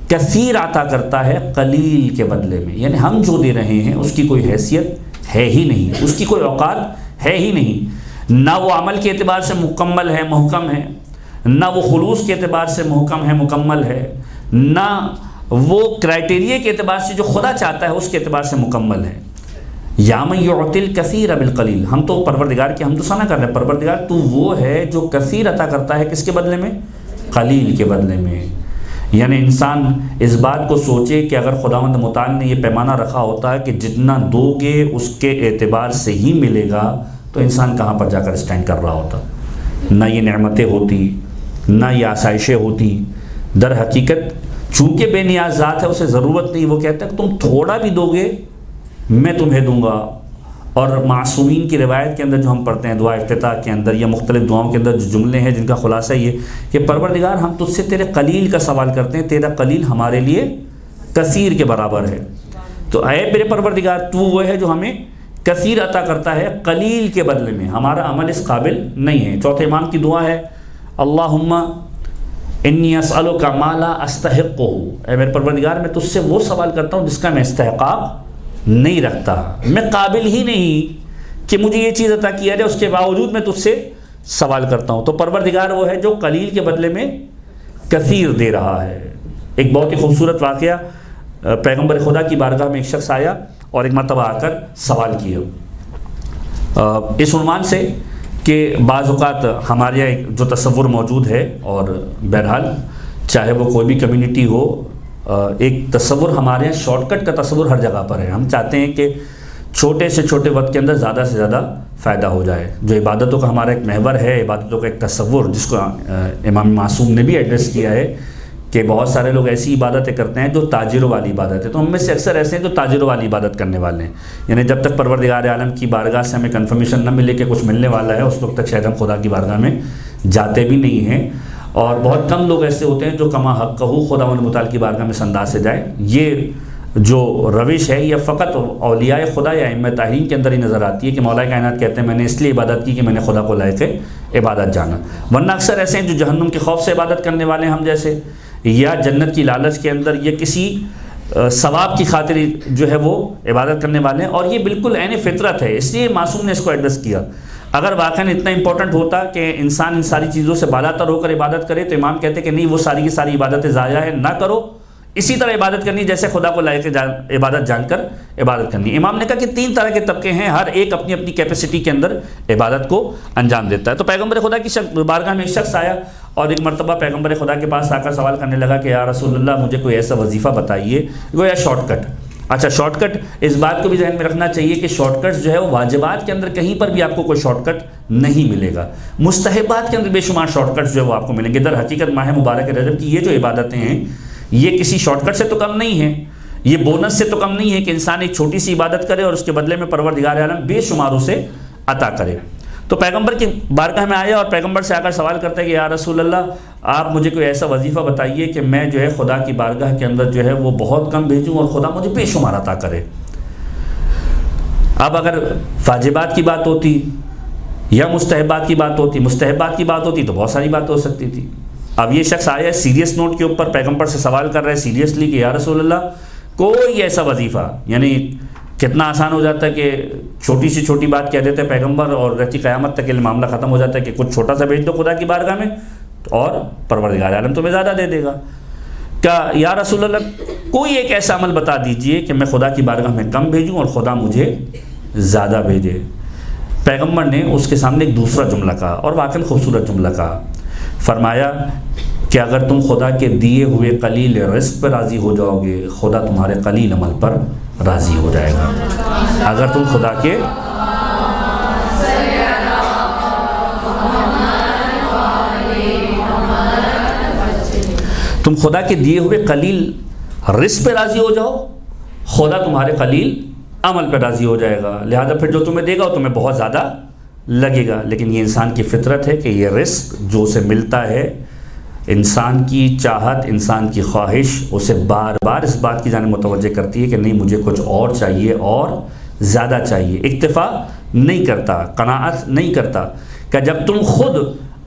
کثیر عطا کرتا ہے قلیل کے بدلے میں، یعنی ہم جو دے رہے ہیں اس کی کوئی حیثیت ہے ہی نہیں، اس کی کوئی اوقات ہے ہی نہیں، نہ وہ عمل کے اعتبار سے مکمل ہے، محکم ہے، نہ وہ خلوص کے اعتبار سے محکم ہے، مکمل ہے، نہ وہ کرائٹیریا کے اعتبار سے جو خدا چاہتا ہے اس کے اعتبار سے مکمل ہے۔ یا من یعطی الکثیر بالقلیل، ہم تو پروردگار کی حمد و ثنا کر رہے ہیں، پروردگار تو وہ ہے جو کثیر عطا کرتا ہے، کس کے بدلے میں؟ قلیل کے بدلے میں۔ یعنی انسان اس بات کو سوچے کہ اگر خداوند متعال نے یہ پیمانہ رکھا ہوتا ہے کہ جتنا دو گے اس کے اعتبار سے ہی ملے گا، تو انسان کہاں پر جا کر اسٹینڈ کر رہا ہوتا، نہ یہ نعمتیں ہوتی، نہ یہ آسائشیں ہوتی۔ در حقیقت چونکہ بے نیاز ذات ہے، اسے ضرورت نہیں، وہ کہتا ہے کہ تم تھوڑا بھی دو گے میں تمہیں دوں گا۔ اور معصومین کی روایت کے اندر جو ہم پڑھتے ہیں دعا افتتاح کے اندر یا مختلف دعاؤں کے اندر جو جملے ہیں جن کا خلاصہ یہ کہ پروردگار ہم تجھ سے تیرے قلیل کا سوال کرتے ہیں، تیرا قلیل ہمارے لیے کثیر کے برابر ہے۔ تو اے میرے پروردگار تو وہ ہے جو ہمیں کثیر عطا کرتا ہے قلیل کے بدلے میں، ہمارا عمل اس قابل نہیں ہے۔ چوتھے امام کی دعا ہے اللہم انی اسألک ما لا استحقہ، اے میرے پروردگار میں تجھ سے وہ سوال کرتا ہوں جس کا میں استحقاق نہیں رکھتا، میں قابل ہی نہیں کہ مجھے یہ چیز عطا کیا جائے، اس کے باوجود میں تجھ سے سوال کرتا ہوں۔ تو پروردگار وہ ہے جو قلیل کے بدلے میں کثیر دے رہا ہے۔ ایک بہت ہی خوبصورت واقعہ، پیغمبر خدا کی بارگاہ میں ایک شخص آیا اور ایک مرتبہ آ کر سوال کیا اس عنوان سے کہ بعض اوقات ہمارے یہاں جو تصور موجود ہے، اور بہرحال چاہے وہ کوئی بھی کمیونٹی ہو، ایک تصور ہمارے یہاں شارٹ کٹ کا تصور ہر جگہ پر ہے۔ ہم چاہتے ہیں کہ چھوٹے سے چھوٹے وقت کے اندر زیادہ سے زیادہ فائدہ ہو جائے۔ جو عبادتوں کا ہمارا ایک محور ہے، عبادتوں کا ایک تصور جس کو امام معصوم نے بھی ایڈریس کیا ہے کہ بہت سارے لوگ ایسی عبادتیں کرتے ہیں جو تاجروں والی عبادت ہے۔ تو ہم میں سے اکثر ایسے ہیں جو تاجروں والی عبادت کرنے والے ہیں، یعنی جب تک پروردگار عالم کی بارگاہ سے ہمیں کنفرمیشن نہ ملے کہ کچھ ملنے والا ہے، اس وقت تک شاید ہم خدا کی بارگاہ میں جاتے بھی نہیں ہیں۔ اور بہت کم لوگ ایسے ہوتے ہیں جو کما حق خداوند متعال کی بارگاہ میں انداز سے جائیں۔ یہ جو روش ہے یہ فقط اولیاء خدا یا ائمہ طاہرین کے اندر ہی نظر آتی ہے کہ مولا کائنات کہتے ہیں میں نے اس لیے عبادت کی کہ میں نے خدا کو لائق عبادت جانا، ورنہ اکثر ایسے ہیں جو جہنم کے خوف سے عبادت کرنے والے ہیں ہم جیسے، یا جنت کی لالچ کے اندر یا کسی ثواب کی خاطر جو ہے وہ عبادت کرنے والے ہیں، اور یہ بالکل عین فطرت ہے۔ اس لیے معصوم نے اس کو ایڈریس کیا۔ اگر واقعاً اتنا امپورٹنٹ ہوتا کہ انسان ان ساری چیزوں سے بالا تر ہو کر عبادت کرے تو امام کہتے کہ نہیں، وہ ساری کی ساری عبادتیں ضائع ہیں، نہ کرو، اسی طرح عبادت کرنی جیسے خدا کو لائق عبادت جان کر عبادت کرنی۔ امام نے کہا کہ 3 طرح کے طبقے ہیں، ہر ایک اپنی اپنی کیپیسٹی کے اندر عبادت کو انجام دیتا ہے۔ تو پیغمبر خدا کی بارگاہ میں ایک شخص آیا اور ایک مرتبہ پیغمبر خدا کے پاس آ کر سوال کرنے لگا کہ یا رسول اللہ مجھے کوئی ایسا وظیفہ بتائیے، گویا شارٹ کٹ۔ اچھا، شارٹ کٹ، اس بات کو بھی ذہن میں رکھنا چاہیے کہ شارٹ کٹ جو ہے وہ واجبات کے اندر کہیں پر بھی آپ کو کوئی شارٹ کٹ نہیں ملے گا، مستحبات کے اندر بے شمار شارٹ کٹ جو ہے وہ آپ کو ملیں گے۔ در حقیقت ماہ مبارک رجب کی یہ جو عبادتیں ہیں یہ کسی شارٹ کٹ سے تو کم نہیں ہیں، یہ بونس سے تو کم نہیں ہے کہ انسان ایک چھوٹی سی عبادت کرے اور اس کے بدلے میں پروردگار عالم بے شمار اسے عطا کرے۔ تو پیغمبر کی بارگاہ میں آیا اور پیغمبر سے آ کر سوال کرتا ہے کہ یا رسول اللہ آپ مجھے کوئی ایسا وظیفہ بتائیے کہ میں جو ہے خدا کی بارگاہ کے اندر جو ہے وہ بہت کم بھیجوں اور خدا مجھے بے شمار عطا کرے۔ اب اگر واجبات کی بات ہوتی یا مستحبات کی بات ہوتی تو بہت ساری بات ہو سکتی تھی۔ اب یہ شخص آیا سیریس نوٹ کے اوپر پیغمبر سے سوال کر رہا ہے سیریسلی کہ یا رسول اللہ کوئی ایسا وظیفہ، یعنی کتنا آسان ہو جاتا ہے کہ چھوٹی سی چھوٹی بات کہہ دیتے ہیں پیغمبر اور رہتی قیامت تک یہ معاملہ ختم ہو جاتا ہے کہ کچھ چھوٹا سا بھیج دو خدا کی بارگاہ میں اور پروردگار عالم تمہیں زیادہ دے دے گا۔ کیا یا رسول اللہ کوئی ایک ایسا عمل بتا دیجئے کہ میں خدا کی بارگاہ میں کم بھیجوں اور خدا مجھے زیادہ بھیجے۔ پیغمبر نے اس کے سامنے ایک دوسرا جملہ کہا اور واقعی خوبصورت جملہ کہا، فرمایا کہ اگر تم خدا کے دیے ہوئے قلیل رزق پر راضی ہو جاؤ گے خدا تمہارے قلیل عمل پر راضی ہو جائے گا۔ اگر تم خدا کے دیے ہوئے قلیل رزق پہ راضی ہو جاؤ خدا تمہارے قلیل عمل پہ راضی ہو جائے گا، لہذا پھر جو تمہیں دے گا وہ تمہیں بہت زیادہ لگے گا۔ لیکن یہ انسان کی فطرت ہے کہ یہ رزق جو اسے ملتا ہے، انسان کی چاہت، انسان کی خواہش اسے بار بار اس بات کی جانب متوجہ کرتی ہے کہ نہیں مجھے کچھ اور چاہیے اور زیادہ چاہیے، اکتفا نہیں کرتا، قناعت نہیں کرتا۔ کہ جب تم خود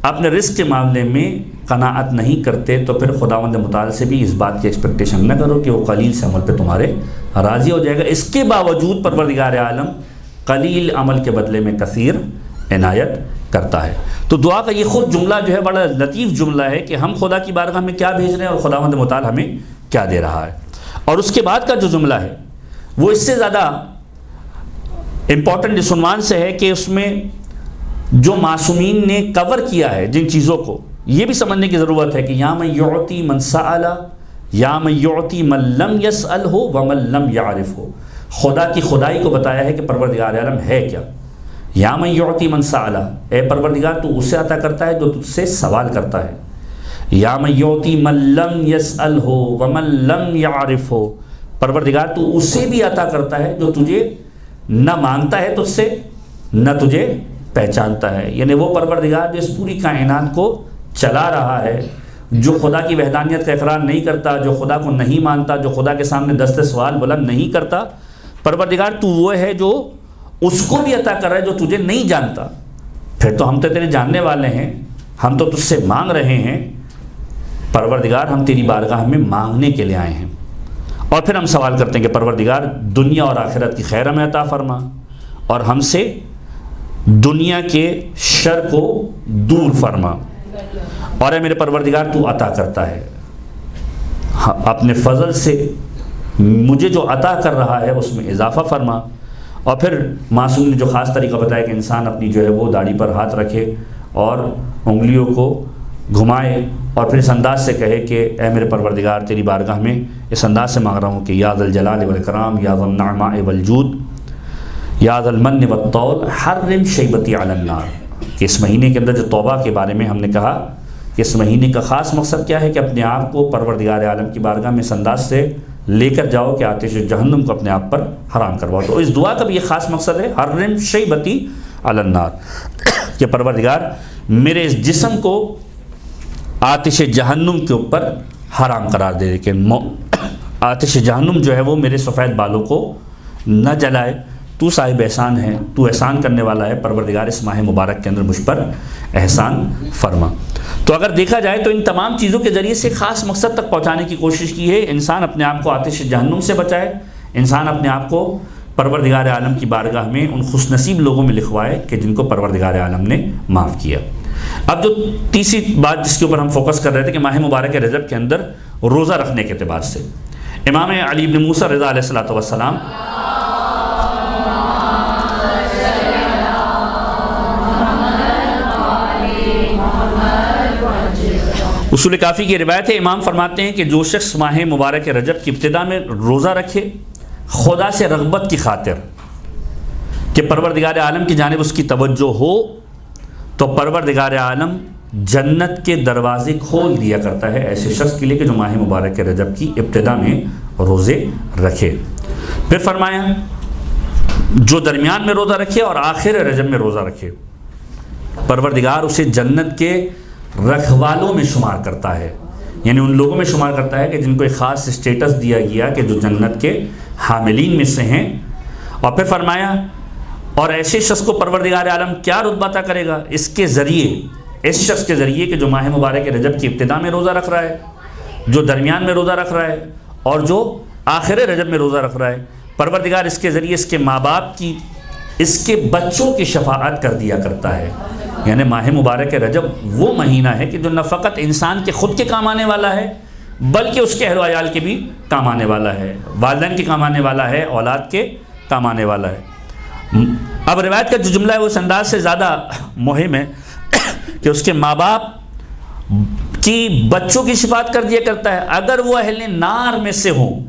اپنے رزق کے معاملے میں قناعت نہیں کرتے تو پھر خداوند متعال سے بھی اس بات کی ایکسپیکٹیشن نہ کرو کہ وہ قلیل سے عمل پہ تمہارے راضی ہو جائے گا۔ اس کے باوجود پروردگار عالم قلیل عمل کے بدلے میں کثیر عنایت کرتا ہے۔ تو دعا کا یہ خود جملہ جو ہے بڑا لطیف جملہ ہے کہ ہم خدا کی بارگاہ میں کیا بھیج رہے ہیں اور خداوند متعال ہمیں کیا دے رہا ہے۔ اور اس کے بعد کا جو جملہ ہے وہ اس سے زیادہ امپورٹنٹ اس عنوان سے ہے کہ اس میں جو معصومین نے کور کیا ہے جن چیزوں کو، یہ بھی سمجھنے کی ضرورت ہے کہ یا من یعطی من سأل یا من یعطی من لم یسأل ہو ومن لم یعرف ہو، خدا کی خدائی کو بتایا ہے کہ پروردگار عالم ہے کیا۔ یا من یعطی من سأل، اے پروردگار تو اسے عطا کرتا ہے جو تجھ سے سوال کرتا ہے۔ یا من یعطی من لم یسأل ہو ومن لم یعرف ہو، پروردگار تو اسے بھی عطا کرتا ہے جو تجھے نہ مانگتا ہے تجھ سے نہ تجھے پہچانتا ہے۔ یعنی وہ پروردگار جو اس پوری کائنات کو چلا رہا ہے، جو خدا کی وحدانیت کا اقرار نہیں کرتا، جو خدا کو نہیں مانتا، جو خدا کے سامنے دست سوال بلند نہیں کرتا، پروردگار تو وہ ہے جو اس کو بھی عطا کر رہا ہے جو تجھے نہیں جانتا۔ پھر تو ہم تو تیرے جاننے والے ہیں، ہم تو تجھ سے مانگ رہے ہیں، پروردگار ہم تیری بارگاہ میں مانگنے کے لیے آئے ہیں۔ اور پھر ہم سوال کرتے ہیں کہ پروردگار دنیا اور آخرت کی خیر ہمیں عطا فرما اور ہم سے دنیا کے شر کو دور فرما، اور اے میرے پروردگار تو عطا کرتا ہے، اپنے فضل سے مجھے جو عطا کر رہا ہے اس میں اضافہ فرما۔ اور پھر معصوم نے جو خاص طریقہ بتایا کہ انسان اپنی جو ہے وہ داڑھی پر ہاتھ رکھے اور انگلیوں کو گھمائے اور پھر اس انداز سے کہے کہ اے میرے پروردگار تیری بارگاہ میں اس انداز سے مانگ رہا ہوں کہ یا ذا الجلال والاکرام یا ذا النعماء والجود یا ذا المن والطول حرم شیبتی علی النار، کہ اس مہینے کے اندر جو توبہ کے بارے میں ہم نے کہا کہ اس مہینے کا خاص مقصد کیا ہے کہ اپنے آپ کو پروردگار عالم کی بارگاہ میں اس انداز سے لے کر جاؤ کہ آتش جہنم کو اپنے آپ پر حرام کرواؤ۔ تو اس دعا کا بھی یہ خاص مقصد ہے، حرم شیبتی علی النار، کہ پروردگار میرے اس جسم کو آتش جہنم کے اوپر حرام قرار دے کہ آتش جہنم جو ہے وہ میرے سفید بالوں کو نہ جلائے۔ تو صاحب احسان ہے، تو احسان کرنے والا ہے، پروردگار اس ماہ مبارک کے اندر مجھ پر احسان فرما۔ تو اگر دیکھا جائے تو ان تمام چیزوں کے ذریعے سے خاص مقصد تک پہنچانے کی کوشش کی ہے، انسان اپنے آپ کو آتش جہنم سے بچائے، انسان اپنے آپ کو پروردگار عالم کی بارگاہ میں ان خوش نصیب لوگوں میں لکھوائے کہ جن کو پروردگار عالم نے معاف کیا۔ اب جو تیسری بات جس کے اوپر ہم فوکس کر رہے تھے کہ ماہ مبارک رجب کے اندر روزہ رکھنے کے اعتبار سے، امام علی بن موسیٰ رضا علیہ الصلوۃ والسلام اصول کافی کی روایت ہے، امام فرماتے ہیں کہ جو شخص ماہ مبارک رجب کی ابتدا میں روزہ رکھے خدا سے رغبت کی خاطر کہ پروردگار عالم کی جانب اس کی توجہ ہو، تو پروردگار عالم جنت کے دروازے کھول دیا کرتا ہے ایسے شخص کے لیے کہ جو ماہ مبارک رجب کی ابتدا میں روزے رکھے۔ پھر فرمایا جو درمیان میں روزہ رکھے اور آخر رجب میں روزہ رکھے، پروردگار اسے جنت کے رکھوالوں میں شمار کرتا ہے، یعنی ان لوگوں میں شمار کرتا ہے کہ جن کو ایک خاص اسٹیٹس دیا گیا کہ جو جنت کے حاملین میں سے ہیں۔ اور پھر فرمایا اور ایسے شخص کو پروردگار عالم کیا رتبہ عطا کرے گا، اس کے ذریعے، اس شخص کے ذریعے کہ جو ماہ مبارک رجب کی ابتدا میں روزہ رکھ رہا ہے، جو درمیان میں روزہ رکھ رہا ہے اور جو آخر رجب میں روزہ رکھ رہا ہے، پروردگار اس کے ذریعے اس کے ماں باپ کی، اس کے بچوں کی شفاعت کر دیا کرتا ہے۔ یعنی ماہ مبارک رجب وہ مہینہ ہے کہ جو نہ فقط انسان کے خود کے کام آنے والا ہے بلکہ اس کے اہل و عیال کے بھی کام آنے والا ہے، والدین کے کام آنے والا ہے، اولاد کے کام آنے والا ہے۔ اب روایت کا جو جملہ ہے وہ اس انداز سے زیادہ مہم ہے کہ اس کے ماں باپ کی بچوں کی شفاعت کر دیا کرتا ہے، اگر وہ اہل نار میں سے ہوں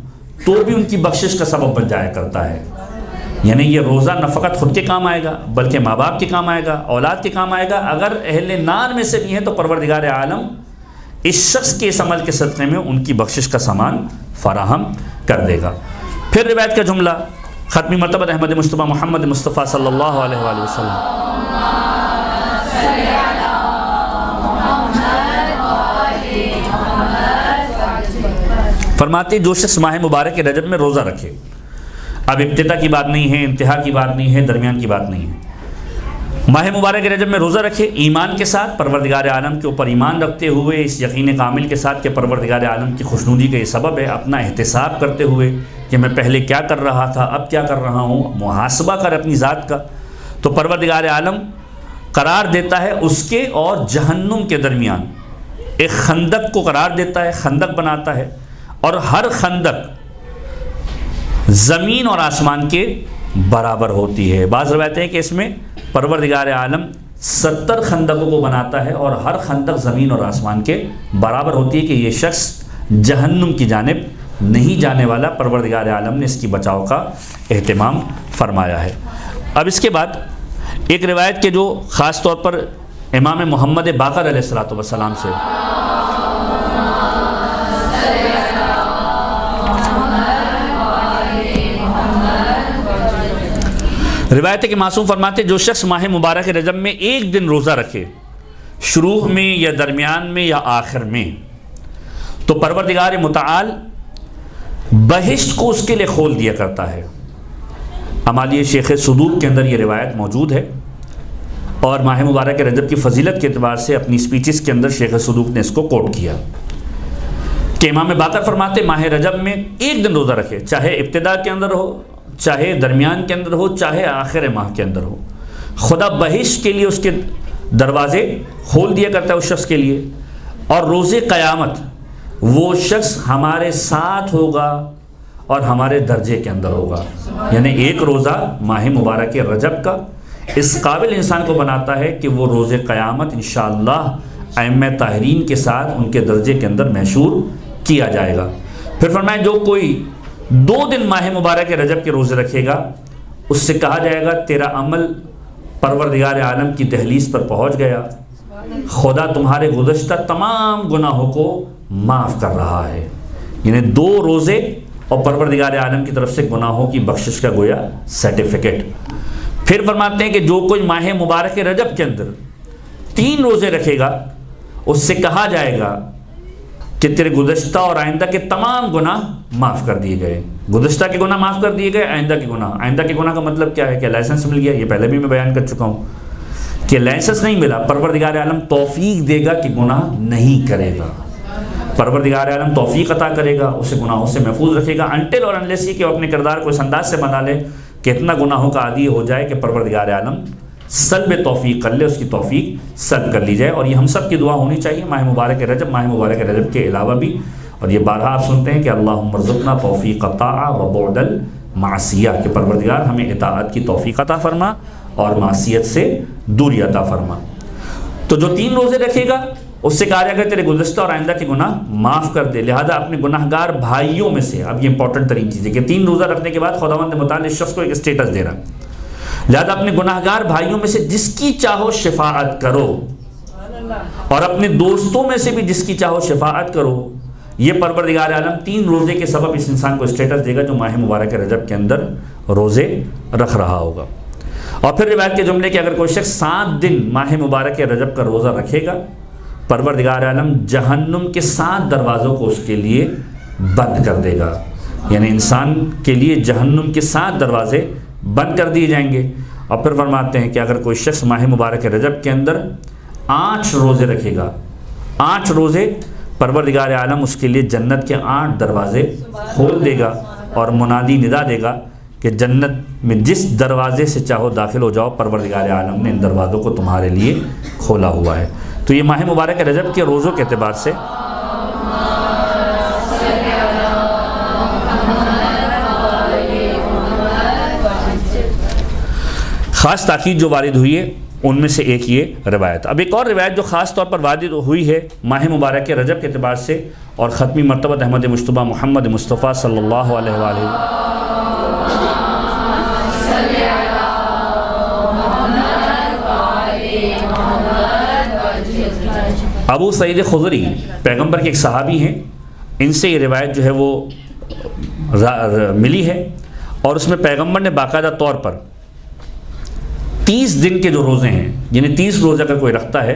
تو بھی ان کی بخشش کا سبب بن جایا کرتا ہے۔ یعنی یہ روزہ نہ فقط خود کے کام آئے گا بلکہ ماں باپ کے کام آئے گا، اولاد کے کام آئے گا، اگر اہل نار میں سے بھی ہیں تو پروردگار عالم اس شخص کے اس عمل کے صدقے میں ان کی بخشش کا سامان فراہم کر دے گا۔ پھر روایت کا جملہ ختمی مرتبہ احمد مصطفیٰ محمد مصطفیٰ صلی اللہ علیہ وآلہ وسلم فرماتے جو شخص ماہ مبارک رجب میں روزہ رکھے، اب ابتدا کی بات نہیں ہے، انتہا کی بات نہیں ہے، درمیان کی بات نہیں ہے، ماہ مبارک رجب میں روزہ رکھے ایمان کے ساتھ، پروردگار عالم کے اوپر ایمان رکھتے ہوئے، اس یقین کامل کے ساتھ کہ پروردگار عالم کی خوشنودی کا یہ سبب ہے، اپنا احتساب کرتے ہوئے کہ میں پہلے کیا کر رہا تھا اب کیا کر رہا ہوں، محاسبہ کر اپنی ذات کا، تو پروردگار عالم قرار دیتا ہے اس کے اور جہنم کے درمیان ایک خندق کو قرار دیتا ہے، خندق بناتا ہے، اور ہر خندق زمین اور آسمان کے برابر ہوتی ہے۔ بعض روایتیں ہیں کہ اس میں پروردگار عالم 70 خندقوں کو بناتا ہے اور ہر خندق زمین اور آسمان کے برابر ہوتی ہے کہ یہ شخص جہنم کی جانب نہیں جانے والا، پروردگار عالم نے اس کی بچاؤ کا اہتمام فرمایا ہے۔ اب اس کے بعد ایک روایت کے جو خاص طور پر امام محمد باقر علیہ السلام سے روایت ہے کہ معصوم فرماتے جو شخص ماہ مبارک رجب میں ایک دن روزہ رکھے، شروع میں یا درمیان میں یا آخر میں، تو پروردگار متعال بہشت کو اس کے لیے کھول دیا کرتا ہے۔ امالیہ شیخ صدوق کے اندر یہ روایت موجود ہے، اور ماہ مبارک رجب کی فضیلت کے اعتبار سے اپنی سپیچز کے اندر شیخ صدوق نے اس کو کوٹ کیا کہ امام باقر فرماتے ماہ رجب میں ایک دن روزہ رکھے، چاہے ابتدا کے اندر ہو، چاہے درمیان کے اندر ہو، چاہے آخر ماہ کے اندر ہو، خدا بہشت کے لیے اس کے دروازے کھول دیا کرتا ہے اس شخص کے لیے، اور روز قیامت وہ شخص ہمارے ساتھ ہوگا اور ہمارے درجے کے اندر ہوگا۔ یعنی ایک روزہ ماہ مبارک رجب کا اس قابل انسان کو بناتا ہے کہ وہ روز قیامت انشاءاللہ ائمہ طاہرین کے ساتھ ان کے درجے کے اندر محشور کیا جائے گا۔ پھر فرمایا جو کوئی 2 دن ماہ مبارک رجب کے روزے رکھے گا، اس سے کہا جائے گا تیرا عمل پروردگار عالم کی دہلیز پر پہنچ گیا، خدا تمہارے گزشتہ تمام گناہوں کو معاف کر رہا ہے۔ یعنی 2 روزے اور پروردگار عالم کی طرف سے گناہوں کی بخشش کا گویا سرٹیفکیٹ۔ پھر فرماتے ہیں کہ جو کوئی ماہ مبارک رجب کے اندر 3 روزے رکھے گا، اس سے کہا جائے گا کہ تیرے گزشتہ اور آئندہ کے تمام گناہ معاف کر دیے گئے۔ گزشتہ کے گناہ معاف کر دیے گئے، آئندہ کے گناہ کا مطلب کیا ہے کہ لائسنس مل گیا، یہ پہلے بھی میں بیان کر چکا ہوں کہ لائسنس نہیں ملا، پروردگار عالم توفیق دے گا کہ گناہ نہیں کرے گا، پروردگار عالم توفیق عطا کرے گا، اسے گناہوں سے محفوظ رکھے گا، انٹل اور انلیس کہ وہ اپنے کردار کو اس انداز سے بنا لے کہ اتنا گناہوں کا عادی ہو جائے کہ پروردگار عالم سلب توفیق کر لے، اس کی توفیق سلب کر لی جائے۔ اور یہ ہم سب کی دعا ہونی چاہیے ماہ مبارک رجب کے علاوہ بھی، اور یہ بارہا آپ سنتے ہیں کہ اللہم ارزقنا توفیق الطاعہ و بعد المعصیہ، کہ پروردگار ہمیں اطاعت کی توفیق عطا فرما اور معصیت سے دوری عطا فرما۔ تو جو 3 روزے رکھے گا اس سے کہا جائے گا تیرے گزشتہ اور آئندہ کے گناہ معاف کر دے، لہذا اپنے گناہگار بھائیوں میں سے، اب یہ امپورٹنٹ ترین چیز ہے کہ 3 روزہ رکھنے کے بعد خداوند متعال اس شخص کو ایک اسٹیٹس دے رہا، لہذا اپنے گناہگار بھائیوں میں سے جس کی چاہو شفاعت کرو، اور اپنے دوستوں میں سے بھی جس کی چاہو شفاعت کرو۔ یہ پروردگار عالم 3 روزے کے سبب اس انسان کو اسٹیٹس دے گا جو ماہ مبارک رجب کے اندر روزے رکھ رہا ہوگا۔ اور پھر روایت کے جملے کہ اگر کوئی شخص 7 دن ماہ مبارک رجب کا روزہ رکھے گا، پروردگار عالم جہنم کے 7 دروازوں کو اس کے لیے بند کر دے گا، یعنی انسان کے لیے جہنم کے 7 دروازے بند کر دیے جائیں گے۔ اور پھر فرماتے ہیں کہ اگر کوئی شخص ماہ مبارک رجب کے اندر 8 روزے رکھے گا، 8 روزے، پروردگار عالم اس کے لیے جنت کے 8 دروازے کھول دے گا اور منادی ندا دے گا کہ جنت میں جس دروازے سے چاہو داخل ہو جاؤ، پروردگار عالم نے ان دروازوں کو تمہارے لیے کھولا ہوا ہے۔ تو یہ ماہ مبارک رجب کے روزوں کے اعتبار سے خاص تاکید جو وارد ہوئی ہے ان میں سے ایک یہ روایت۔ اب ایک اور روایت جو خاص طور پر وارد ہوئی ہے ماہ مبارک رجب کے اعتبار سے اور ختمی مرتبہ احمد مجتبی محمد مصطفیٰ صلی اللہ علیہ وآلہ ابو سعید خدری پیغمبر کے ایک صحابی ہیں، ان سے یہ روایت جو ہے وہ ملی ہے، اور اس میں پیغمبر نے باقاعدہ طور پر 30 دن کے جو روزے ہیں، یعنی 30 روزے اگر کوئی رکھتا ہے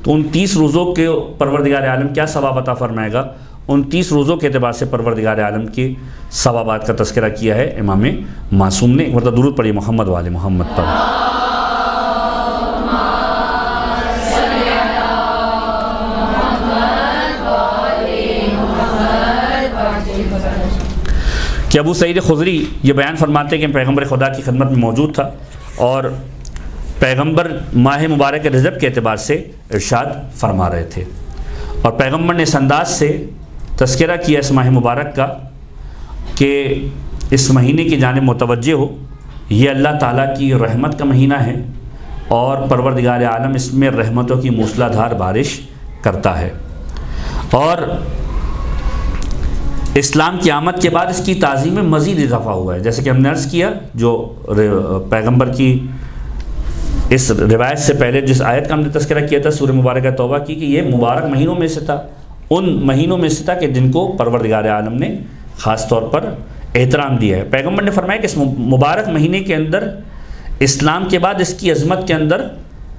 تو ان 30 روزوں کے پروردگار عالم کیا ثواب عطا فرمائے گا، ان 30 روزوں کے اعتبار سے پروردگار عالم کے ثوابات کا تذکرہ کیا ہے امام معصوم نے۔ مطلب درود پڑھیے محمد والے محمد پر۔ کہ ابو سعید خدری یہ بیان فرماتے ہیں کہ پیغمبر خدا کی خدمت میں موجود تھا اور پیغمبر ماہ مبارک رجب کے اعتبار سے ارشاد فرما رہے تھے، اور پیغمبر نے اس انداز سے تذکرہ کیا اس ماہ مبارک کا کہ اس مہینے کی جانب متوجہ ہو یہ اللہ تعالیٰ کی رحمت کا مہینہ ہے اور پروردگار عالم اس میں رحمتوں کی موسلا دھار بارش کرتا ہے، اور اسلام کی آمد کے بعد اس کی تعظیم میں مزید اضافہ ہوا ہے، جیسے کہ ہم نے عرض کیا جو پیغمبر کی اس روایت سے پہلے جس آیت کا ہم نے تذکرہ کیا تھا سورہ مبارکہ توبہ کی، کہ یہ مبارک مہینوں میں سے تھا، ان مہینوں میں سے تھا کہ جن کو پروردگار عالم نے خاص طور پر احترام دیا ہے۔ پیغمبر نے فرمایا کہ اس مبارک مہینے کے اندر اسلام کے بعد اس کی عظمت کے اندر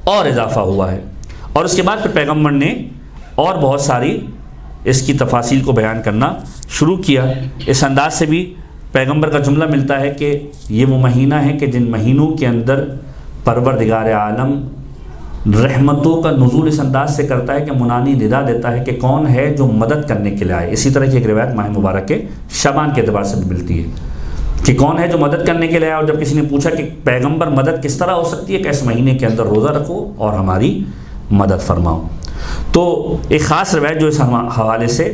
اور اضافہ ہوا ہے، اور اس کے بعد پھر پیغمبر نے اور بہت ساری اس کی تفاصیل کو بیان کرنا شروع کیا۔ اس انداز سے بھی پیغمبر کا جملہ ملتا ہے کہ یہ وہ مہینہ ہے کہ جن مہینوں کے اندر پروردگار عالم رحمتوں کا نزول اس انداز سے کرتا ہے کہ منانی ندا دیتا ہے کہ کون ہے جو مدد کرنے کے لیے آئے۔ اسی طرح کی ایک روایت ماہ مبارک کے شعبان کے اعتبار سے بھی ملتی ہے کہ کون ہے جو مدد کرنے کے لیے آئے، اور جب کسی نے پوچھا کہ پیغمبر مدد کس طرح ہو سکتی ہے، کہ اس مہینے کے اندر روزہ رکھو اور ہماری مدد فرماؤ۔ تو ایک خاص روایت جو اس حوالے سے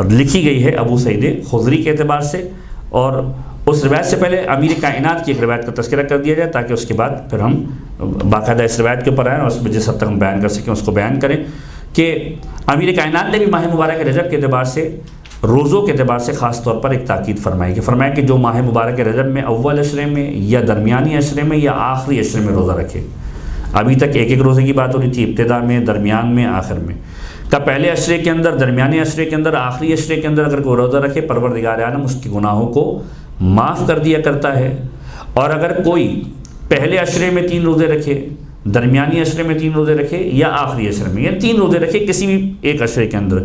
لکھی گئی ہے ابو سعید خدری کے اعتبار سے، اور اس روایت سے پہلے امیر کائنات کی ایک روایت کا تذکرہ کر دیا جائے تاکہ اس کے بعد پھر ہم باقاعدہ اس روایت کے اوپر آئیں اور اس میں جس حد تک ہم بیان کر سکیں اس کو بیان کریں، کہ امیر کائنات نے بھی ماہ مبارک رجب کے اعتبار سے روزوں کے اعتبار سے خاص طور پر ایک تاکید فرمائی، کہ فرمایا کہ جو ماہ مبارک رجب میں اول عشرے میں یا درمیانی عشرے میں یا آخری عشرے میں روزہ رکھے۔ ابھی تک ایک ایک روزے کی بات ہو رہی تھی، ابتدا میں، درمیان میں، آخر میں، کا پہلے عشرے کے اندر، درمیانی عشرے کے اندر، آخری عشرے کے اندر اگر کوئی روزہ رکھے پروردگار عالم اس کے گناہوں کو معاف کر دیا کرتا ہے، اور اگر کوئی پہلے عشرے میں 3 روزے رکھے، درمیانی عشرے میں 3 روزے رکھے یا آخری عشرے میں، یا 3 روزے رکھے کسی بھی ایک عشرے کے اندر،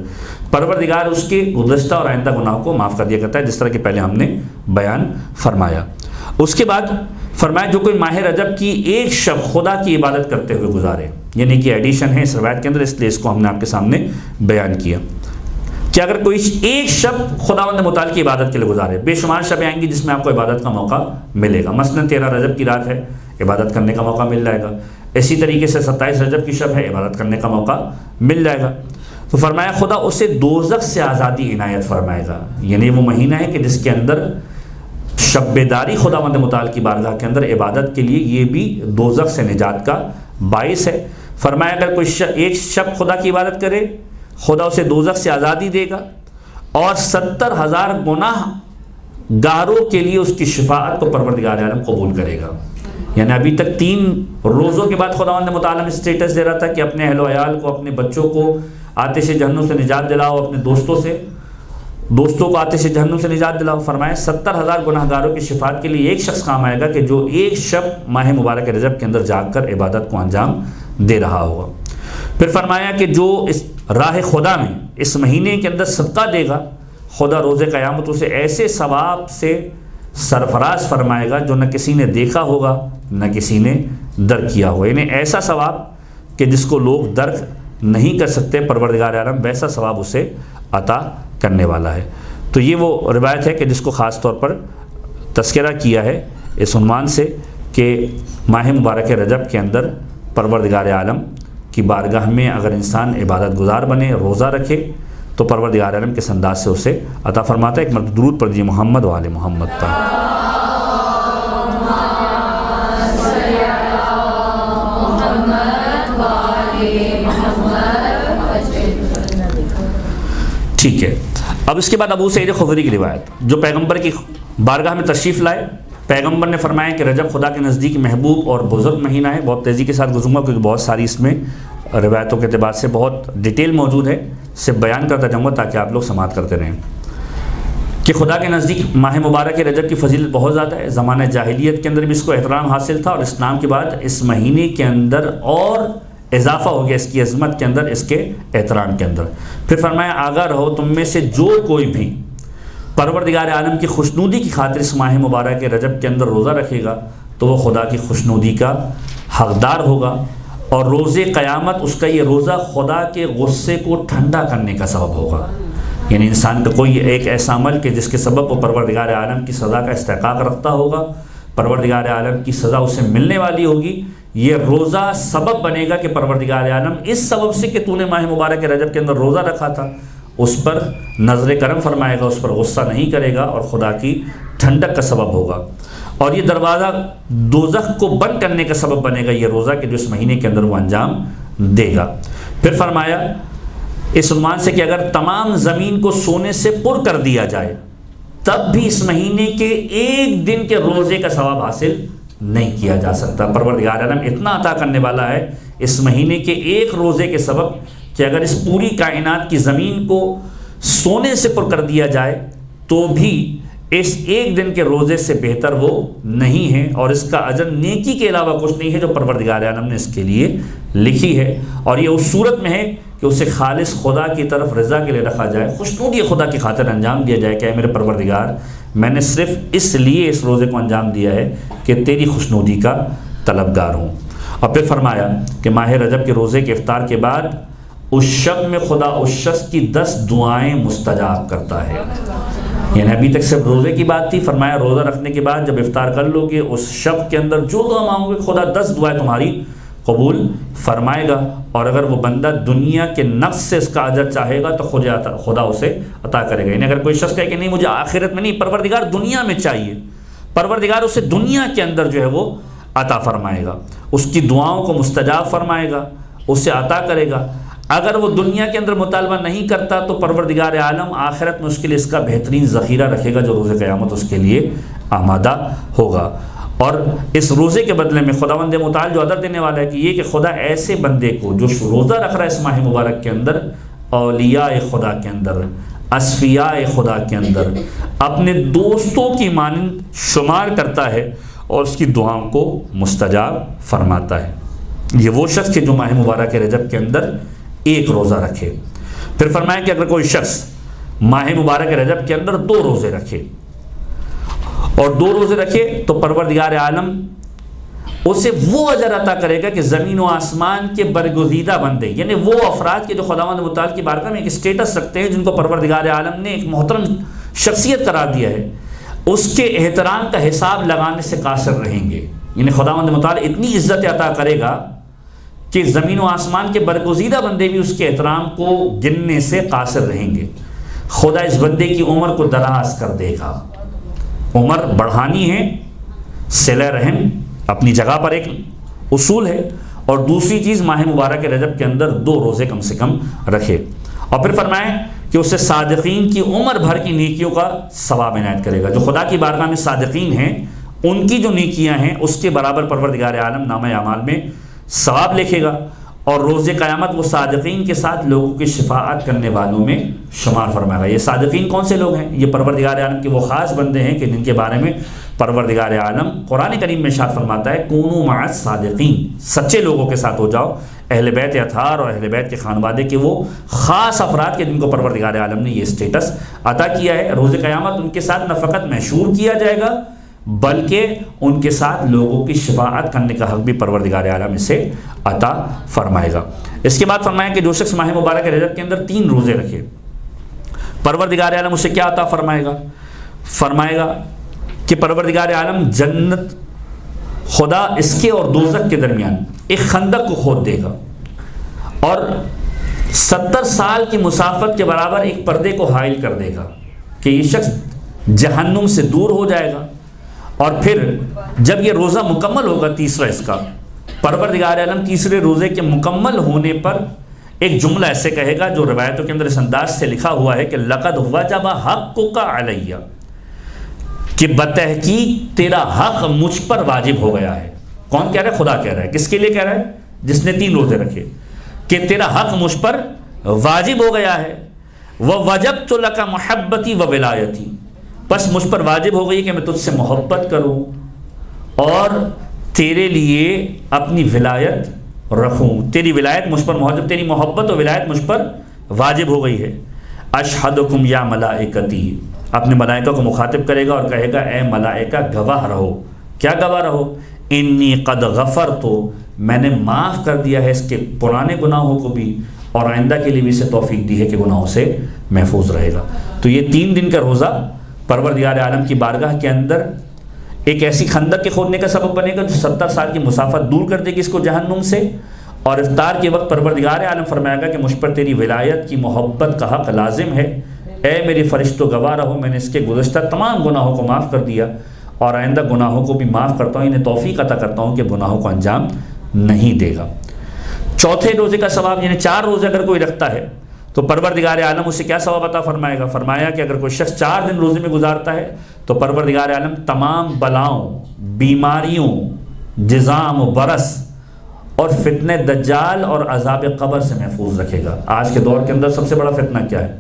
پروردگار اس کے گزشتہ اور آئندہ گناہوں کو معاف کر دیا کرتا ہے، جس طرح کہ پہلے ہم نے بیان فرمایا۔ اس کے بعد فرمایا جو کوئی ماہ رجب کی ایک شب خدا کی عبادت کرتے ہوئے گزارے، یعنی کہ ایڈیشن ہے اس روایت کے اندر، اس لیے اس کو ہم نے آپ کے سامنے بیان کیا کہ اگر کوئی ایک شب خداوند متعال کی عبادت کے لیے گزارے، بے شمار شبیں آئیں گی جس میں آپ کو عبادت کا موقع ملے گا، مثلا 13 رجب کی رات ہے، عبادت کرنے کا موقع مل جائے گا، اسی طریقے سے 27 رجب کی شب ہے، عبادت کرنے کا موقع مل جائے گا۔ تو فرمایا خدا اسے دوزخ سے آزادی عنایت فرمائے گا، یعنی وہ مہینہ ہے کہ جس کے اندر شب بیداری خداوند متعال کی بارگاہ کے اندر عبادت کے لیے یہ بھی دوزخ سے نجات کا باعث ہے۔ فرمایا اگر کوئی ایک شب خدا کی عبادت کرے خدا اسے دوزخ سے آزادی دے گا، اور 70,000 گناہ گاروں کے لیے اس کی شفاعت کو پروردگار عالم قبول کرے گا۔ یعنی ابھی تک 3 روزوں کے بعد خداوند متعال میں اسٹیٹس دے رہا تھا کہ اپنے اہل و عیال کو، اپنے بچوں کو آتش جہنم سے نجات دلاؤ، اپنے دوستوں کو آتش جہنم سے نجات دلاؤ۔ فرمایا 70,000 گناہ گاروں کی شفاعت کے لیے ایک شخص کام آئے گا کہ جو ایک شب ماہ مبارک رجب کے اندر جاگ کر عبادت کو انجام دے رہا ہوگا۔ پھر فرمایا کہ جو اس راہ خدا میں اس مہینے کے اندر صدقہ دے گا، خدا روز قیامت اسے ایسے ثواب سے سرفراز فرمائے گا جو نہ کسی نے دیکھا ہوگا نہ کسی نے درک کیا ہوگا، یعنی ایسا ثواب کہ جس کو لوگ درک نہیں کر سکتے، پروردگار عالم ویسا ثواب اسے عطا کرنے والا ہے۔ تو یہ وہ روایت ہے کہ جس کو خاص طور پر تذکرہ کیا ہے اس عنوان سے کہ ماہ مبارک رجب کے اندر پروردگار عالم کی بارگاہ میں اگر انسان عبادت گزار بنے، روزہ رکھے، تو پروردگار عالم کے انداز سے اسے عطا فرماتا ہے۔ ایک مرتبہ درود پڑھ دیجیے محمد و آل محمد پر۔ ٹھیک ہے، اب اس کے بعد ابو سعید خدری کی روایت جو پیغمبر کی بارگاہ میں تشریف لائے، پیغمبر نے فرمایا کہ رجب خدا کے نزدیک محبوب اور بزرگ مہینہ ہے۔ بہت تیزی کے ساتھ گزروں گا کیونکہ بہت ساری اس میں روایتوں کے اعتبار سے بہت ڈیٹیل موجود ہے، سے بیان کرتا جاؤں گا تاکہ آپ لوگ سماعت کرتے رہیں کہ خدا کے نزدیک ماہ مبارک رجب کی فضیلت بہت زیادہ ہے۔ زمانہ جاہلیت کے اندر بھی اس کو احترام حاصل تھا، اور اسلام کے بعد اس مہینے کے اندر اور اضافہ ہو گیا اس کی عظمت کے اندر، اس کے احترام کے اندر۔ پھر فرمایا آگاہ رہو تم میں سے جو کوئی بھی پروردگار عالم کی خوشنودی کی خاطر اس ماہ مبارک رجب کے اندر روزہ رکھے گا تو وہ خدا کی خوشنودی کا حقدار ہوگا، اور روز قیامت اس کا یہ روزہ خدا کے غصے کو ٹھنڈا کرنے کا سبب ہوگا۔ یعنی انسان کا کوئی ایک ایسا عمل کہ جس کے سبب وہ پروردگار عالم کی سزا کا استحقاق رکھتا ہوگا، پروردگار عالم کی سزا اسے ملنے والی ہوگی، یہ روزہ سبب بنے گا کہ پروردگار عالم اس سبب سے کہ تو نے ماہ مبارک رجب کے اندر روزہ رکھا تھا اس پر نظر کرم فرمائے گا، اس پر غصہ نہیں کرے گا، اور خدا کی ٹھنڈک کا سبب ہوگا۔ اور یہ دروازہ دوزخ کو بند کرنے کا سبب بنے گا یہ روزہ کہ جو اس مہینے کے اندر وہ انجام دے گا۔ پھر فرمایا اس عنوان سے کہ اگر تمام زمین کو سونے سے پر کر دیا جائے تب بھی اس مہینے کے ایک دن کے روزے کا ثواب حاصل نہیں کیا جا سکتا۔ پروردگار عالم اتنا عطا کرنے والا ہے اس مہینے کے ایک روزے کے سبب کہ اگر اس پوری کائنات کی زمین کو سونے سے پر کر دیا جائے تو بھی اس ایک دن کے روزے سے بہتر وہ نہیں ہے، اور اس کا اجر نیکی کے علاوہ کچھ نہیں ہے جو پروردگار عالم نے اس کے لیے لکھی ہے، اور یہ اس صورت میں ہے کہ اسے خالص خدا کی طرف رضا کے لیے رکھا جائے، خوشنودی خدا کی خاطر انجام دیا جائے کہ اے میرے پروردگار میں نے صرف اس لیے اس روزے کو انجام دیا ہے کہ تیری خوشنودی کا طلبگار ہوں۔ اور پھر فرمایا کہ ماہ رجب کے روزے کے افطار کے بعد اس شب میں خدا اس شخص کی 10 دعائیں مستجاب کرتا ہے۔ یعنی ابھی تک صرف روزے کی بات تھی، فرمایا روزہ رکھنے کے بعد جب افطار کر لو گے اس شب کے اندر جو دعا مانگو گے خدا 10 دعائیں تمہاری قبول فرمائے گا، اور اگر وہ بندہ دنیا کے نفس سے اس کا اجر چاہے گا تو خدا اسے عطا کرے گا۔ یعنی اگر کوئی شخص کہے کہ نہیں مجھے آخرت میں نہیں، پروردگار دنیا میں چاہیے، پروردگار اسے دنیا کے اندر جو ہے وہ عطا فرمائے گا، اس کی دعاؤں کو مستجاب فرمائے گا، اسے عطا کرے گا۔ اگر وہ دنیا کے اندر مطالبہ نہیں کرتا تو پروردگار عالم آخرت میں اس کے لیے اس کا بہترین ذخیرہ رکھے گا جو روز قیامت اس کے لیے آمادہ ہوگا۔ اور اس روزے کے بدلے میں خداوند متعال جو عطا دینے والا ہے کہ یہ کہ خدا ایسے بندے کو جو روزہ رکھ رہا ہے اس ماہ مبارک کے اندر، اولیاء خدا کے اندر، اصفیاء خدا کے اندر اپنے دوستوں کی مانند شمار کرتا ہے اور اس کی دعاؤں کو مستجاب فرماتا ہے۔ یہ وہ شخص کہ جو ماہ مبارک رجب کے اندر ایک روزہ رکھے۔ پھر فرمایا کہ اگر کوئی شخص ماہ مبارک رجب کے اندر 2 روزے رکھے اور 2 روزے رکھے تو پروردگار عالم اسے وہ اجر عطا کرے گا کہ زمین و آسمان کے برگزیدہ بندے، یعنی وہ افراد کے جو خداوند متعال کی بارگاہ میں ایک اسٹیٹس رکھتے ہیں، جن کو پروردگار عالم نے ایک محترم شخصیت قرار دیا ہے، اس کے احترام کا حساب لگانے سے قاصر رہیں گے۔ یعنی خداوند متعال اتنی عزت عطا کرے گا کہ زمین و آسمان کے برگزیدہ بندے بھی اس کے احترام کو گننے سے قاصر رہیں گے۔ خدا اس بندے کی عمر کو دراز کر دے گا۔ عمر بڑھانی ہے، صلہ رحم اپنی جگہ پر ایک اصول ہے، اور دوسری چیز ماہ مبارک رجب کے اندر 2 روزے کم سے کم رکھے۔ اور پھر فرمائیں کہ اسے صادقین کی عمر بھر کی نیکیوں کا ثواب عنایت کرے گا۔ جو خدا کی بارگاہ میں صادقین ہیں ان کی جو نیکیاں ہیں اس کے برابر پروردگار عالم نامہ اعمال میں ثواب لکھے گا، اور روز قیامت وہ صادقین کے ساتھ لوگوں کی شفاعت کرنے والوں میں شمار فرمائے گا۔ یہ صادقین کون سے لوگ ہیں؟ یہ پروردگار عالم کے وہ خاص بندے ہیں کہ جن کے بارے میں پروردگار عالم قرآن کریم میں ارشاد فرماتا ہے کونوا مع الصادقین، سچے لوگوں کے ساتھ ہو جاؤ۔ اہل بیت اطہار اور اہل بیت کے خانوادے کے وہ خاص افراد کے جن کو پروردگار عالم نے یہ اسٹیٹس عطا کیا ہے، روز قیامت ان کے ساتھ نہ فقط محشور کیا جائے گا بلکہ ان کے ساتھ لوگوں کی شفاعت کرنے کا حق بھی پروردگار عالم اسے عطا فرمائے گا۔ اس کے بعد فرمایا کہ جو شخص ماہ مبارک رجب کے اندر 3 روزے رکھے، پروردگار عالم اسے کیا عطا فرمائے گا؟ فرمائے گا کہ پروردگار عالم جنت، خدا اس کے اور دوزخ کے درمیان ایک خندق کو کھود دے گا، اور 70 سال کی مسافت کے برابر ایک پردے کو حائل کر دے گا کہ یہ شخص جہنم سے دور ہو جائے گا۔ اور پھر جب یہ روزہ مکمل ہوگا، تیسرا اس کا، پروردگار عالم تیسرے روزے کے مکمل ہونے پر ایک جملہ ایسے کہے گا جو روایتوں کے اندر اس انداز سے لکھا ہوا ہے کہ لقد وجب حقک علیہ، کہ بتحقیق تیرا حق مجھ پر واجب ہو گیا ہے۔ کون کہہ رہا ہے؟ خدا کہہ رہا ہے۔ کس کے لیے کہہ رہا ہے؟ جس نے 3 روزے رکھے، کہ تیرا حق مجھ پر واجب ہو گیا ہے۔ وَوَجَبْتُ لَكَ مُحَبَّتِي وَوِلَایَتِي، بس مجھ پر واجب ہو گئی کہ میں تجھ سے محبت کروں اور تیرے لیے اپنی ولایت رکھوں، تیری ولایت مجھ پر موجب، تیری محبت و ولایت مجھ پر واجب ہو گئی ہے۔ اشہدکم یا ملائکتی، اپنے ملائکہ کو مخاطب کرے گا اور کہے گا اے ملائکہ گواہ رہو۔ کیا گواہ رہو؟ انی قد غفرت، میں نے معاف کر دیا ہے اس کے پرانے گناہوں کو بھی، اور آئندہ کے لیے بھی اسے توفیق دی ہے کہ گناہوں سے محفوظ رہے گا۔ تو یہ 3 دن کا روزہ پروردگار عالم کی بارگاہ کے اندر ایک ایسی خندق کے کھودنے کا سبب بنے گا جو 70 سال کی مسافت دور کر دے گی اس کو جہنم سے، اور افطار کے وقت پروردگار عالم فرمائے گا کہ مجھ پر تیری ولایت کی محبت کا حق لازم ہے، اے میری فرشتوں گواہ رہو، میں نے اس کے گزشتہ تمام گناہوں کو معاف کر دیا، اور آئندہ گناہوں کو بھی معاف کرتا ہوں، انہیں توفیق عطا کرتا ہوں کہ گناہوں کو انجام نہیں دے گا۔ چوتھے روزے کا ثواب، یعنی 4 روزے اگر کوئی رکھتا ہے تو پروردگار عالم اسے کیا ثواب عطا فرمائے گا؟ فرمایا کہ اگر کوئی شخص 4 دن روزے میں گزارتا ہے تو پروردگار عالم تمام بلاؤں، بیماریوں، جزام و برس اور فتنہ دجال اور عذاب قبر سے محفوظ رکھے گا۔ آج کے دور کے اندر سب سے بڑا فتنہ کیا ہے؟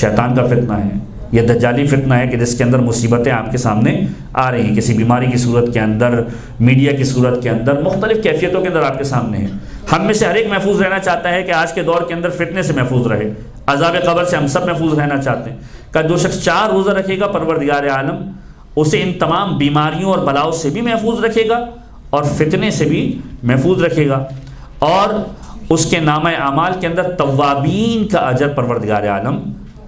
شیطان کا فتنہ ہے، یہ دجالی فتنہ ہے کہ جس کے اندر مصیبتیں آپ کے سامنے آ رہی ہیں، کسی بیماری کی صورت کے اندر، میڈیا کی صورت کے اندر، مختلف کیفیتوں کے اندر آپ کے سامنے ہیں۔ ہم میں سے ہر ایک محفوظ رہنا چاہتا ہے کہ آج کے دور کے اندر فتنے سے محفوظ رہے، عذاب قبر سے ہم سب محفوظ رہنا چاہتے ہیں کہ جو شخص 4 روزہ رکھے گا پروردگار عالم اسے ان تمام بیماریوں اور بلاؤں سے بھی محفوظ رکھے گا اور فتنے سے بھی محفوظ رکھے گا، اور اس کے نامہ اعمال کے اندر توابین کا اجر پروردگار عالم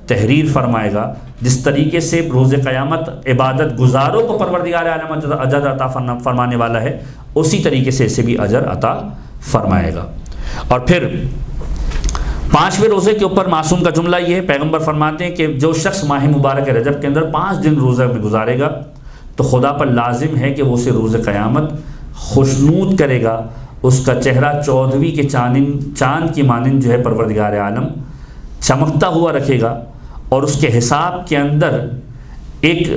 تحریر فرمائے گا۔ جس طریقے سے روز قیامت عبادت گزاروں کو پروردگار عالم اجر عطا فرمانے والا ہے، اسی طریقے سے اسے بھی اجر عطا فرمائے گا۔ اور پھر 5ویں روزے کے اوپر معصوم کا جملہ یہ ہے، پیغمبر فرماتے ہیں کہ جو شخص ماہ مبارک رجب کے اندر 5 دن روزہ میں گزارے گا تو خدا پر لازم ہے کہ وہ اسے روز قیامت خوشنود کرے گا، اس کا چہرہ 14ویں کے چاند کی مانند جو ہے پروردگار عالم چمکتا ہوا رکھے گا، اور اس کے حساب کے اندر ایک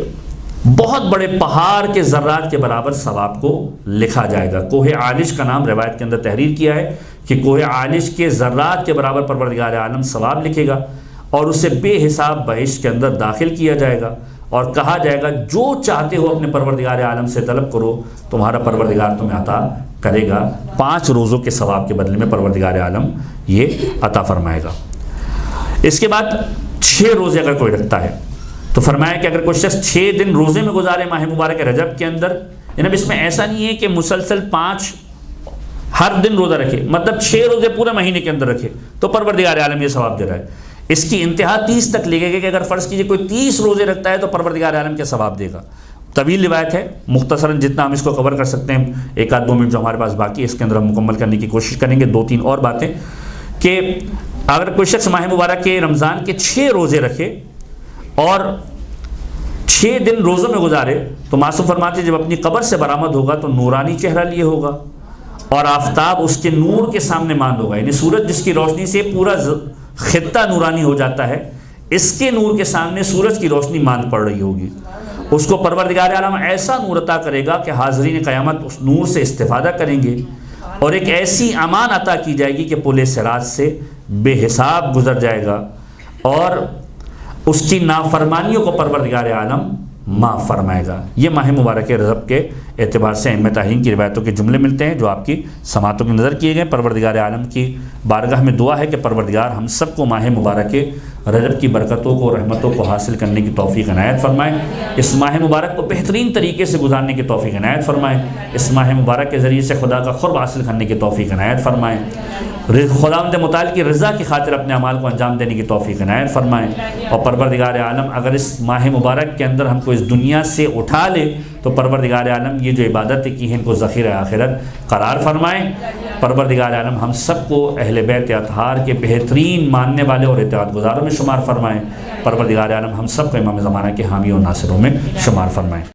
بہت بڑے پہاڑ کے ذرات کے برابر ثواب کو لکھا جائے گا۔ کوہ عالش کا نام روایت کے اندر تحریر کیا ہے کہ کوہ عالش کے ذرات کے برابر پروردگار عالم ثواب لکھے گا، اور اسے بے حساب بہشت کے اندر داخل کیا جائے گا، اور کہا جائے گا جو چاہتے ہو اپنے پروردگار عالم سے طلب کرو، تمہارا پروردگار تمہیں عطا کرے گا۔ 5 روزوں کے ثواب کے بدلے میں پروردگار عالم یہ عطا فرمائے گا۔ اس کے بعد 6 روزے اگر کوئی رکھتا ہے تو فرمایا کہ اگر کوئی شخص 6 دن روزے میں گزارے ماہ مبارک رجب کے اندر، یعنی اس میں ایسا نہیں ہے کہ مسلسل 5 ہر دن روزہ رکھے، مطلب 6 روزے پورے مہینے کے اندر رکھے تو پروردگار عالم یہ ثواب دے رہا ہے۔ اس کی انتہا 30 تک لے گئے کہ اگر فرض کیجئے کوئی 30 روزے رکھتا ہے تو پروردگار عالم کیا ثواب دے گا۔ طویل روایت ہے، مختصراً جتنا ہم اس کو کور کر سکتے ہیں، 1-2 منٹ جو ہمارے پاس باقی ہے اس کے اندر ہم مکمل کرنے کی کوشش کریں گے۔ 2-3 اور باتیں کہ اگر کوئی شخص ماہ مبارک کے رمضان کے 6 روزے رکھے اور 6 دن روزوں میں گزارے تو معصوم فرماتے جب اپنی قبر سے برآمد ہوگا تو نورانی چہرہ لیے ہوگا اور آفتاب اس کے نور کے سامنے ماند ہوگا، یعنی سورج جس کی روشنی سے پورا خطہ نورانی ہو جاتا ہے، اس کے نور کے سامنے سورج کی روشنی ماند پڑ رہی ہوگی۔ اس کو پروردگار عالم ایسا نور عطا کرے گا کہ حاضرین قیامت اس نور سے استفادہ کریں گے، اور ایک ایسی امان عطا کی جائے گی کہ پل صراط سے بے حساب گزر جائے گا، اور اس کی نافرمانیوں کو پروردگار عالم معاف فرمائے گا۔ یہ ماہ مبارک رجب کے اعتبار سے ائمہ تاہین کی روایتوں کے جملے ملتے ہیں جو آپ کی سماعتوں میں نظر کیے گئے۔ پروردگار عالم کی بارگاہ میں دعا ہے کہ پروردگار ہم سب کو ماہ مبارک رجب کی برکتوں کو، رحمتوں کو حاصل کرنے کی توفیق عنایت فرمائے، اس ماہ مبارک کو بہترین طریقے سے گزارنے کی توفیق عنایت فرمائے، اس ماہ مبارک کے ذریعے سے خدا کا قرب حاصل کرنے کی توفیق عنایت فرمائے، خداوند متعال کی رضا کی خاطر اپنے اعمال کو انجام دینے کی توفیق عنایت فرمائے، اور پروردگار عالم اگر اس ماہ مبارک کے اندر ہم کو اس دنیا سے اٹھا لے تو پروردگار عالم یہ جو عبادتیں کی ہیں ان کو ذخیرہ آخرت قرار فرمائے۔ پروردگار عالم ہم سب کو اہل بیت اطہار کے بہترین ماننے والے اور اطاعت گزاروں میں شمار فرمائے۔ پروردگار عالم ہم سب کو امام زمانہ کے حامی اور ناصروں میں شمار فرمائے۔